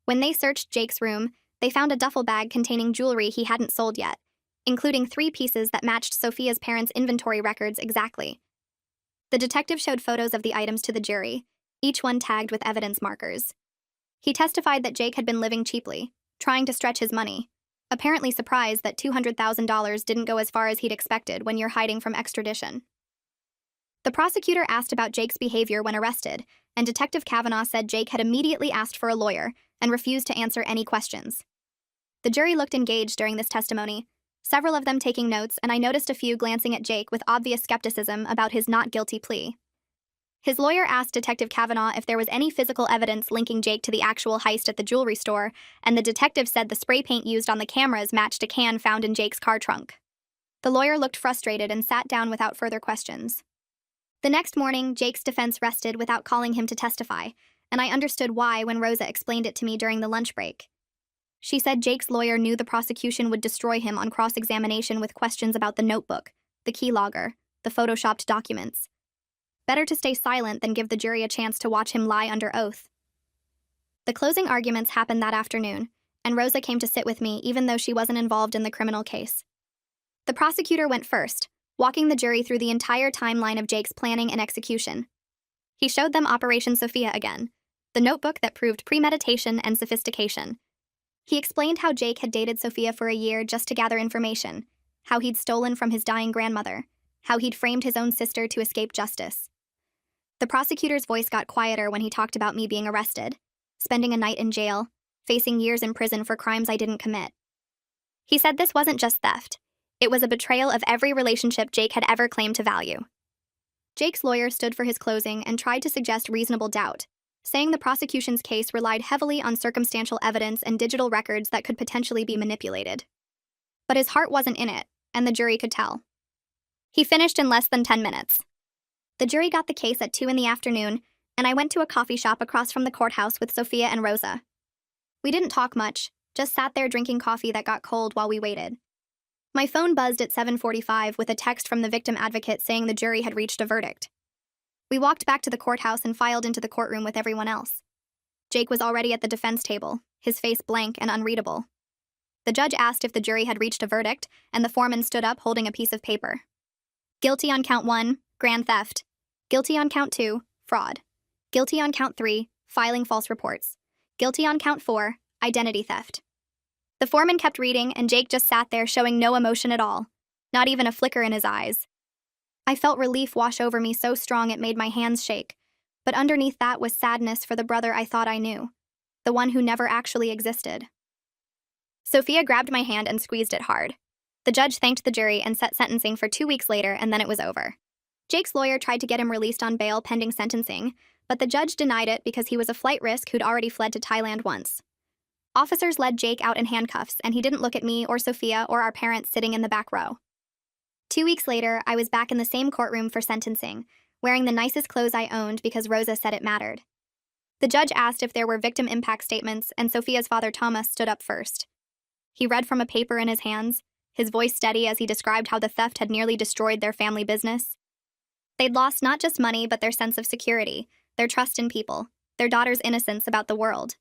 When they searched Jake's room, they found a duffel bag containing jewelry he hadn't sold yet, including 3 pieces that matched Sophia's parents' inventory records exactly. The detective showed photos of the items to the jury, each one tagged with evidence markers. He testified that Jake had been living cheaply, trying to stretch his money, apparently surprised that $200,000 didn't go as far as he'd expected when you're hiding from extradition. The prosecutor asked about Jake's behavior when arrested, and Detective Kavanaugh said Jake had immediately asked for a lawyer and refused to answer any questions. The jury looked engaged during this testimony, several of them taking notes, and I noticed a few glancing at Jake with obvious skepticism about his not guilty plea. His lawyer asked Detective Kavanaugh if there was any physical evidence linking Jake to the actual heist at the jewelry store, and the detective said the spray paint used on the cameras matched a can found in Jake's car trunk. The lawyer looked frustrated and sat down without further questions. The next morning, Jake's defense rested without calling him to testify, and I understood why when Rosa explained it to me during the lunch break. She said Jake's lawyer knew the prosecution would destroy him on cross-examination with questions about the notebook, the keylogger, the photoshopped documents. Better to stay silent than give the jury a chance to watch him lie under oath. The closing arguments happened that afternoon, and Rosa came to sit with me even though she wasn't involved in the criminal case. The prosecutor went first, walking the jury through the entire timeline of Jake's planning and execution. He showed them Operation Sophia again, the notebook that proved premeditation and sophistication. He explained how Jake had dated Sophia for a year just to gather information, how he'd stolen from his dying grandmother, how he'd framed his own sister to escape justice. The prosecutor's voice got quieter when he talked about me being arrested, spending a night in jail, facing years in prison for crimes I didn't commit. He said this wasn't just theft. It was a betrayal of every relationship Jake had ever claimed to value. Jake's lawyer stood for his closing and tried to suggest reasonable doubt, saying the prosecution's case relied heavily on circumstantial evidence and digital records that could potentially be manipulated. But his heart wasn't in it, and the jury could tell. He finished in less than 10 minutes. The jury got the case at 2 p.m, and I went to a coffee shop across from the courthouse with Sophia and Rosa. We didn't talk much, just sat there drinking coffee that got cold while we waited. My phone buzzed at 7:45 with a text from the victim advocate saying the jury had reached a verdict. We We walked back to the courthouse and filed into the courtroom with everyone else. Jake was already at the defense table, his face blank and unreadable. The judge asked if the jury had reached a verdict, and the foreman stood up holding a piece of paper. Guilty on count 1, grand theft. Guilty on count 2, fraud. Guilty on count 3, filing false reports. Guilty on count 4, identity theft. The foreman kept reading, and Jake just sat there showing no emotion at all, not even a flicker in his eyes. I felt relief wash over me so strong it made my hands shake, but underneath that was sadness for the brother I thought I knew, the one who never actually existed. Sophia grabbed my hand and squeezed it hard. The judge thanked the jury and set sentencing for 2 weeks later, and then it was over. Jake's lawyer tried to get him released on bail pending sentencing, but the judge denied it because he was a flight risk who'd already fled to Thailand once. Officers led Jake out in handcuffs, and he didn't look at me or Sophia or our parents sitting in the back row. 2 weeks later, I was back in the same courtroom for sentencing, wearing the nicest clothes I owned because Rosa said it mattered. The judge asked if there were victim impact statements, and Sophia's father Thomas stood up first. He read from a paper in his hands, his voice steady as he described how the theft had nearly destroyed their family business. They'd lost not just money, but their sense of security, their trust in people, their daughter's innocence about the world.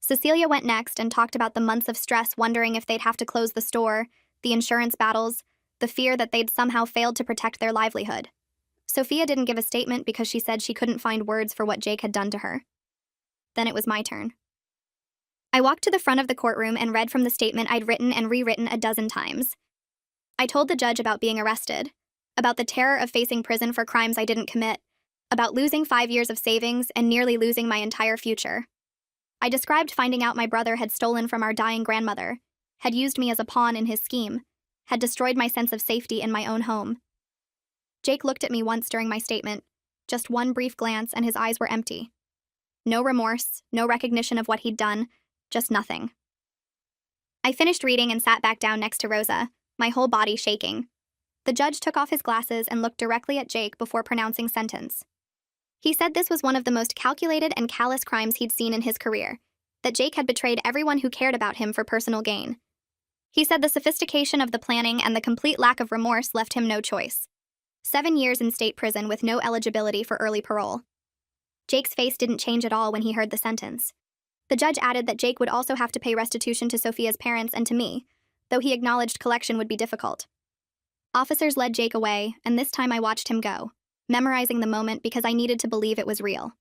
Cecilia went next and talked about the months of stress wondering if they'd have to close the store, the insurance battles, the fear that they'd somehow failed to protect their livelihood. Sophia didn't give a statement because she said she couldn't find words for what Jake had done to her. Then it was my turn. I walked to the front of the courtroom and read from the statement I'd written and rewritten a dozen times. I told the judge about being arrested, about the terror of facing prison for crimes I didn't commit, about losing 5 years of savings and nearly losing my entire future. I described finding out my brother had stolen from our dying grandmother, had used me as a pawn in his scheme, had destroyed my sense of safety in my own home. Jake looked at me once during my statement, just one brief glance, and his eyes were empty. No remorse, no recognition of what he'd done, just nothing. I finished reading and sat back down next to Rosa, my whole body shaking. The judge took off his glasses and looked directly at Jake before pronouncing sentence. He said this was one of the most calculated and callous crimes he'd seen in his career, that Jake had betrayed everyone who cared about him for personal gain. He said the sophistication of the planning and the complete lack of remorse left him no choice. 7 years in state prison with no eligibility for early parole. Jake's face didn't change at all when he heard the sentence. The judge added that Jake would also have to pay restitution to Sophia's parents and to me, though he acknowledged collection would be difficult. Officers led Jake away, and this time I watched him go, memorizing the moment because I needed to believe it was real.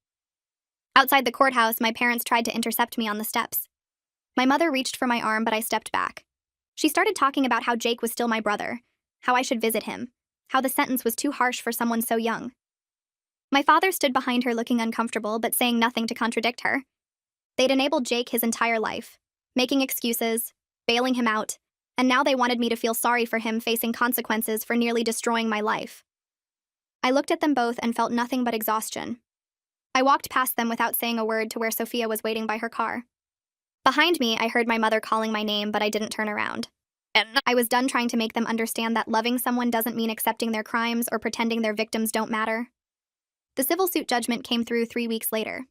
Outside the courthouse, my parents tried to intercept me on the steps. My mother reached for my arm, but I stepped back. She started talking about how Jake was still my brother, how I should visit him, how the sentence was too harsh for someone so young. My father stood behind her looking uncomfortable, but saying nothing to contradict her. They'd enabled Jake his entire life, making excuses, bailing him out, and now they wanted me to feel sorry for him facing consequences for nearly destroying my life. I looked at them both and felt nothing but exhaustion. I walked past them without saying a word to where Sophia was waiting by her car. Behind me, I heard my mother calling my name, but I didn't turn around. I was done trying to make them understand that loving someone doesn't mean accepting their crimes or pretending their victims don't matter. The civil suit judgment came through 3 weeks later.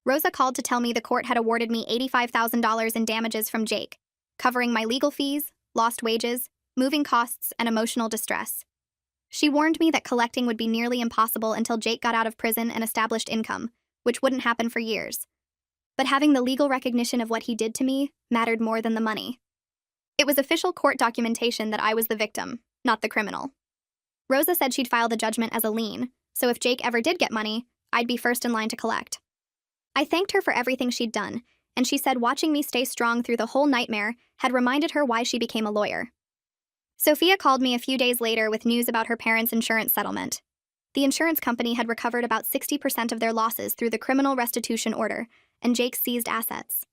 Rosa called to tell me the court had awarded me $85,000 in damages from Jake, covering my legal fees, lost wages, moving costs, and emotional distress. She warned me that collecting would be nearly impossible until Jake got out of prison and established income, which wouldn't happen for years. But having the legal recognition of what he did to me mattered more than the money. It was official court documentation that I was the victim, not the criminal. Rosa said she'd file the judgment as a lien, so if Jake ever did get money, I'd be first in line to collect. I thanked her for everything she'd done, and she said watching me stay strong through the whole nightmare had reminded her why she became a lawyer. Sophia called me a few days later with news about her parents' insurance settlement. The insurance company had recovered about 60% of their losses through the criminal restitution order, and Jake seized assets.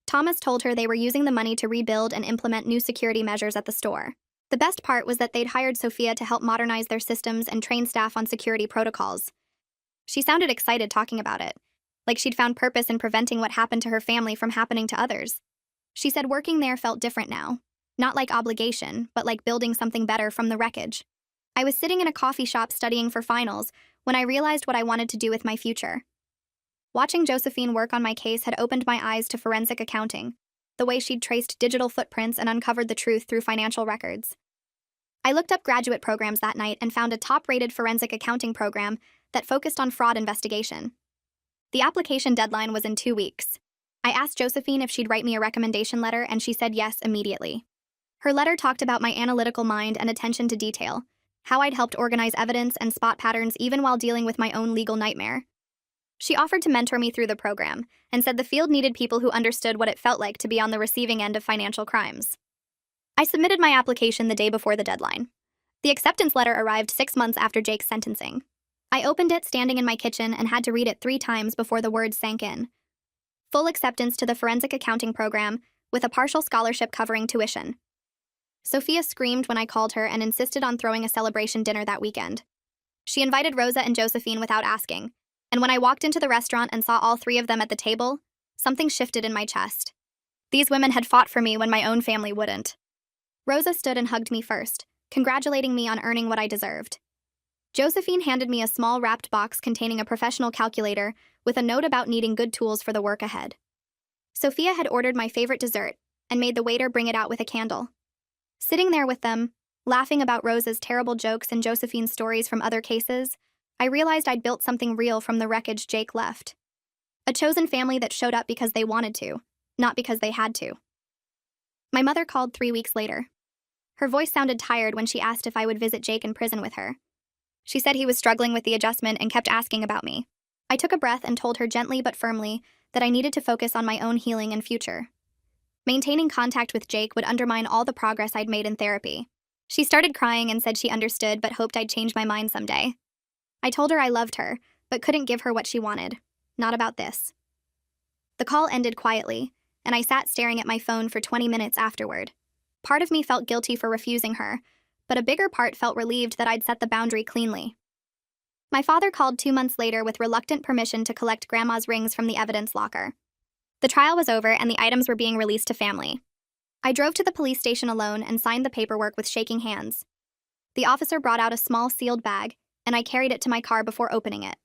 Thomas told her they were using the money to rebuild and implement new security measures at the store. The best part was that they'd hired Sophia to help modernize their systems and train staff on security protocols. She sounded excited talking about it, like she'd found purpose in preventing what happened to her family from happening to others. She said working there felt different now, not like obligation, but like building something better from the wreckage. I was sitting in a coffee shop studying for finals when I realized what I wanted to do with my future. Watching Josephine work on my case had opened my eyes to forensic accounting, the way she'd traced digital footprints and uncovered the truth through financial records. I looked up graduate programs that night and found a top-rated forensic accounting program that focused on fraud investigation. The application deadline was in 2 weeks. I asked Josephine if she'd write me a recommendation letter, and she said yes immediately. Her letter talked about my analytical mind and attention to detail, how I'd helped organize evidence and spot patterns even while dealing with my own legal nightmare. She offered to mentor me through the program and said the field needed people who understood what it felt like to be on the receiving end of financial crimes. I submitted my application the day before the deadline. The acceptance letter arrived 6 months after Jake's sentencing. I opened it standing in my kitchen and had to read it 3 times before the words sank in. Full acceptance to the forensic accounting program with a partial scholarship covering tuition. Sophia screamed when I called her and insisted on throwing a celebration dinner that weekend. She invited Rosa and Josephine without asking, and when I walked into the restaurant and saw all 3 of them at the table, something shifted in my chest. These women had fought for me when my own family wouldn't. Rosa stood and hugged me first, congratulating me on earning what I deserved. Josephine handed me a small wrapped box containing a professional calculator with a note about needing good tools for the work ahead. Sophia had ordered my favorite dessert and made the waiter bring it out with a candle. Sitting there with them, laughing about Rosa's terrible jokes and Josephine's stories from other cases, I realized I'd built something real from the wreckage Jake left. A chosen family that showed up because they wanted to, not because they had to. My mother called 3 weeks later. Her voice sounded tired when she asked if I would visit Jake in prison with her. She said he was struggling with the adjustment and kept asking about me. I took a breath and told her gently but firmly that I needed to focus on my own healing and future. Maintaining contact with Jake would undermine all the progress I'd made in therapy. She started crying and said she understood but hoped I'd change my mind someday. I told her I loved her, but couldn't give her what she wanted. Not about this. The call ended quietly, and I sat staring at my phone for 20 minutes afterward. Part of me felt guilty for refusing her, but a bigger part felt relieved that I'd set the boundary cleanly. My father called 2 months later with reluctant permission to collect Grandma's rings from the evidence locker. The trial was over and the items were being released to family. I drove to the police station alone and signed the paperwork with shaking hands. The officer brought out a small sealed bag, and I carried it to my car before opening it.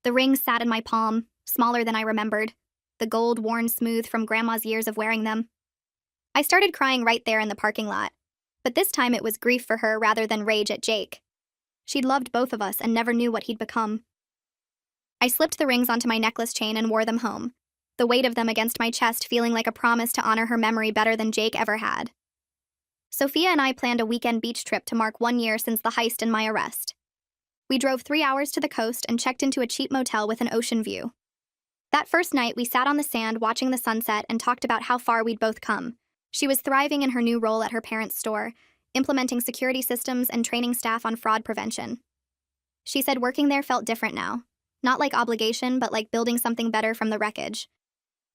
The rings sat in my palm, smaller than I remembered, the gold worn smooth from Grandma's years of wearing them. I started crying right there in the parking lot, but this time it was grief for her rather than rage at Jake. She'd loved both of us and never knew what he'd become. I slipped the rings onto my necklace chain and wore them home, the weight of them against my chest feeling like a promise to honor her memory better than Jake ever had. Sophia and I planned a weekend beach trip to mark 1 year since the heist and my arrest. We drove 3 hours to the coast and checked into a cheap motel with an ocean view. That first night, we sat on the sand watching the sunset and talked about how far we'd both come. She was thriving in her new role at her parents' store, implementing security systems and training staff on fraud prevention. She said working there felt different now, not like obligation, but like building something better from the wreckage.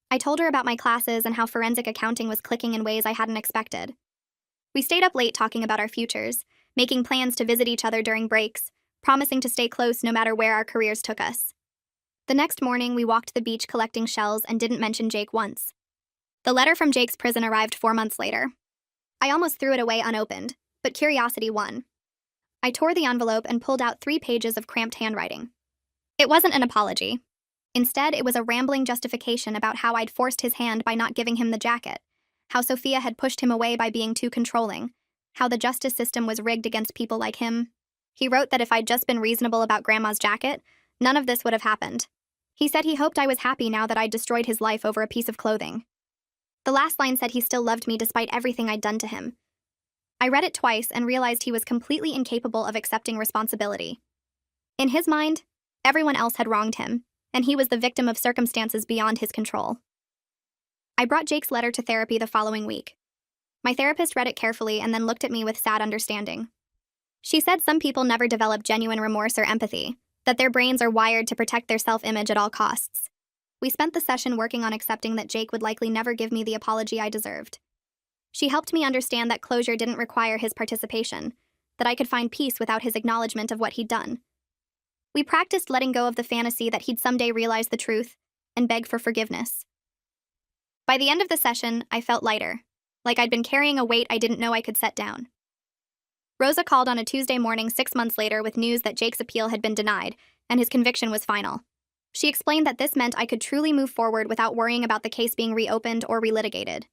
I told her about my classes and how forensic accounting was clicking in ways I hadn't expected. We stayed up late talking about our futures, making plans to visit each other during breaks, promising to stay close no matter where our careers took us. The next morning, we walked the beach collecting shells and didn't mention Jake once. The letter from Jake's prison arrived 4 months later. I almost threw it away unopened, but curiosity won. I tore the envelope and pulled out 3 pages of cramped handwriting. It wasn't an apology. Instead, it was a rambling justification about how I'd forced his hand by not giving him the jacket, how Sophia had pushed him away by being too controlling, how the justice system was rigged against people like him. He wrote that if I'd just been reasonable about Grandma's jacket, none of this would have happened. He said he hoped I was happy now that I'd destroyed his life over a piece of clothing. The last line said he still loved me despite everything I'd done to him. I read it twice and realized he was completely incapable of accepting responsibility. In his mind, everyone else had wronged him, and he was the victim of circumstances beyond his control. I brought Jake's letter to therapy the following week. My therapist read it carefully and then looked at me with sad understanding. She said some people never develop genuine remorse or empathy, that their brains are wired to protect their self-image at all costs. We spent the session working on accepting that Jake would likely never give me the apology I deserved. She helped me understand that closure didn't require his participation, that I could find peace without his acknowledgement of what he'd done. We practiced letting go of the fantasy that he'd someday realize the truth and beg for forgiveness. By the end of the session, I felt lighter, like I'd been carrying a weight I didn't know I could set down. Rosa called on a Tuesday morning 6 months later with news that Jake's appeal had been denied, and his conviction was final. She explained that this meant I could truly move forward without worrying about the case being reopened or relitigated.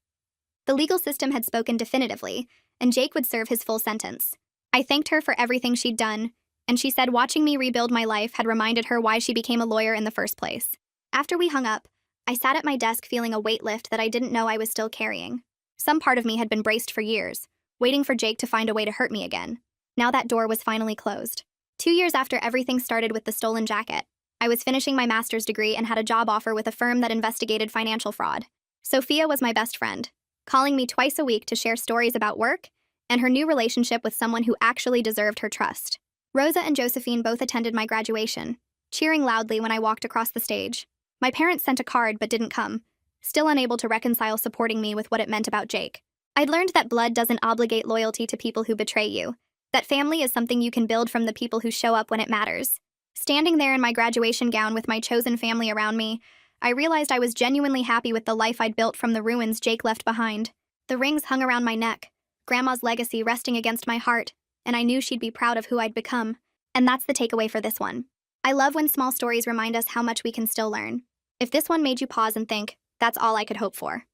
The legal system had spoken definitively, and Jake would serve his full sentence. I thanked her for everything she'd done, and she said watching me rebuild my life had reminded her why she became a lawyer in the first place. After we hung up, I sat at my desk feeling a weight lift that I didn't know I was still carrying. Some part of me had been braced for years, waiting for Jake to find a way to hurt me again. Now that door was finally closed. 2 years after everything started with the stolen jacket, I was finishing my master's degree and had a job offer with a firm that investigated financial fraud. Sophia was my best friend, calling me twice a week to share stories about work and her new relationship with someone who actually deserved her trust. Rosa and Josephine both attended my graduation, cheering loudly when I walked across the stage. My parents sent a card but didn't come, still unable to reconcile supporting me with what it meant about Jake. I'd learned that blood doesn't obligate loyalty to people who betray you, that family is something you can build from the people who show up when it matters. Standing there in my graduation gown with my chosen family around me, I realized I was genuinely happy with the life I'd built from the ruins Jake left behind. The rings hung around my neck, Grandma's legacy resting against my heart, and I knew she'd be proud of who I'd become. And that's the takeaway for this one. I love when small stories remind us how much we can still learn. If this one made you pause and think, that's all I could hope for.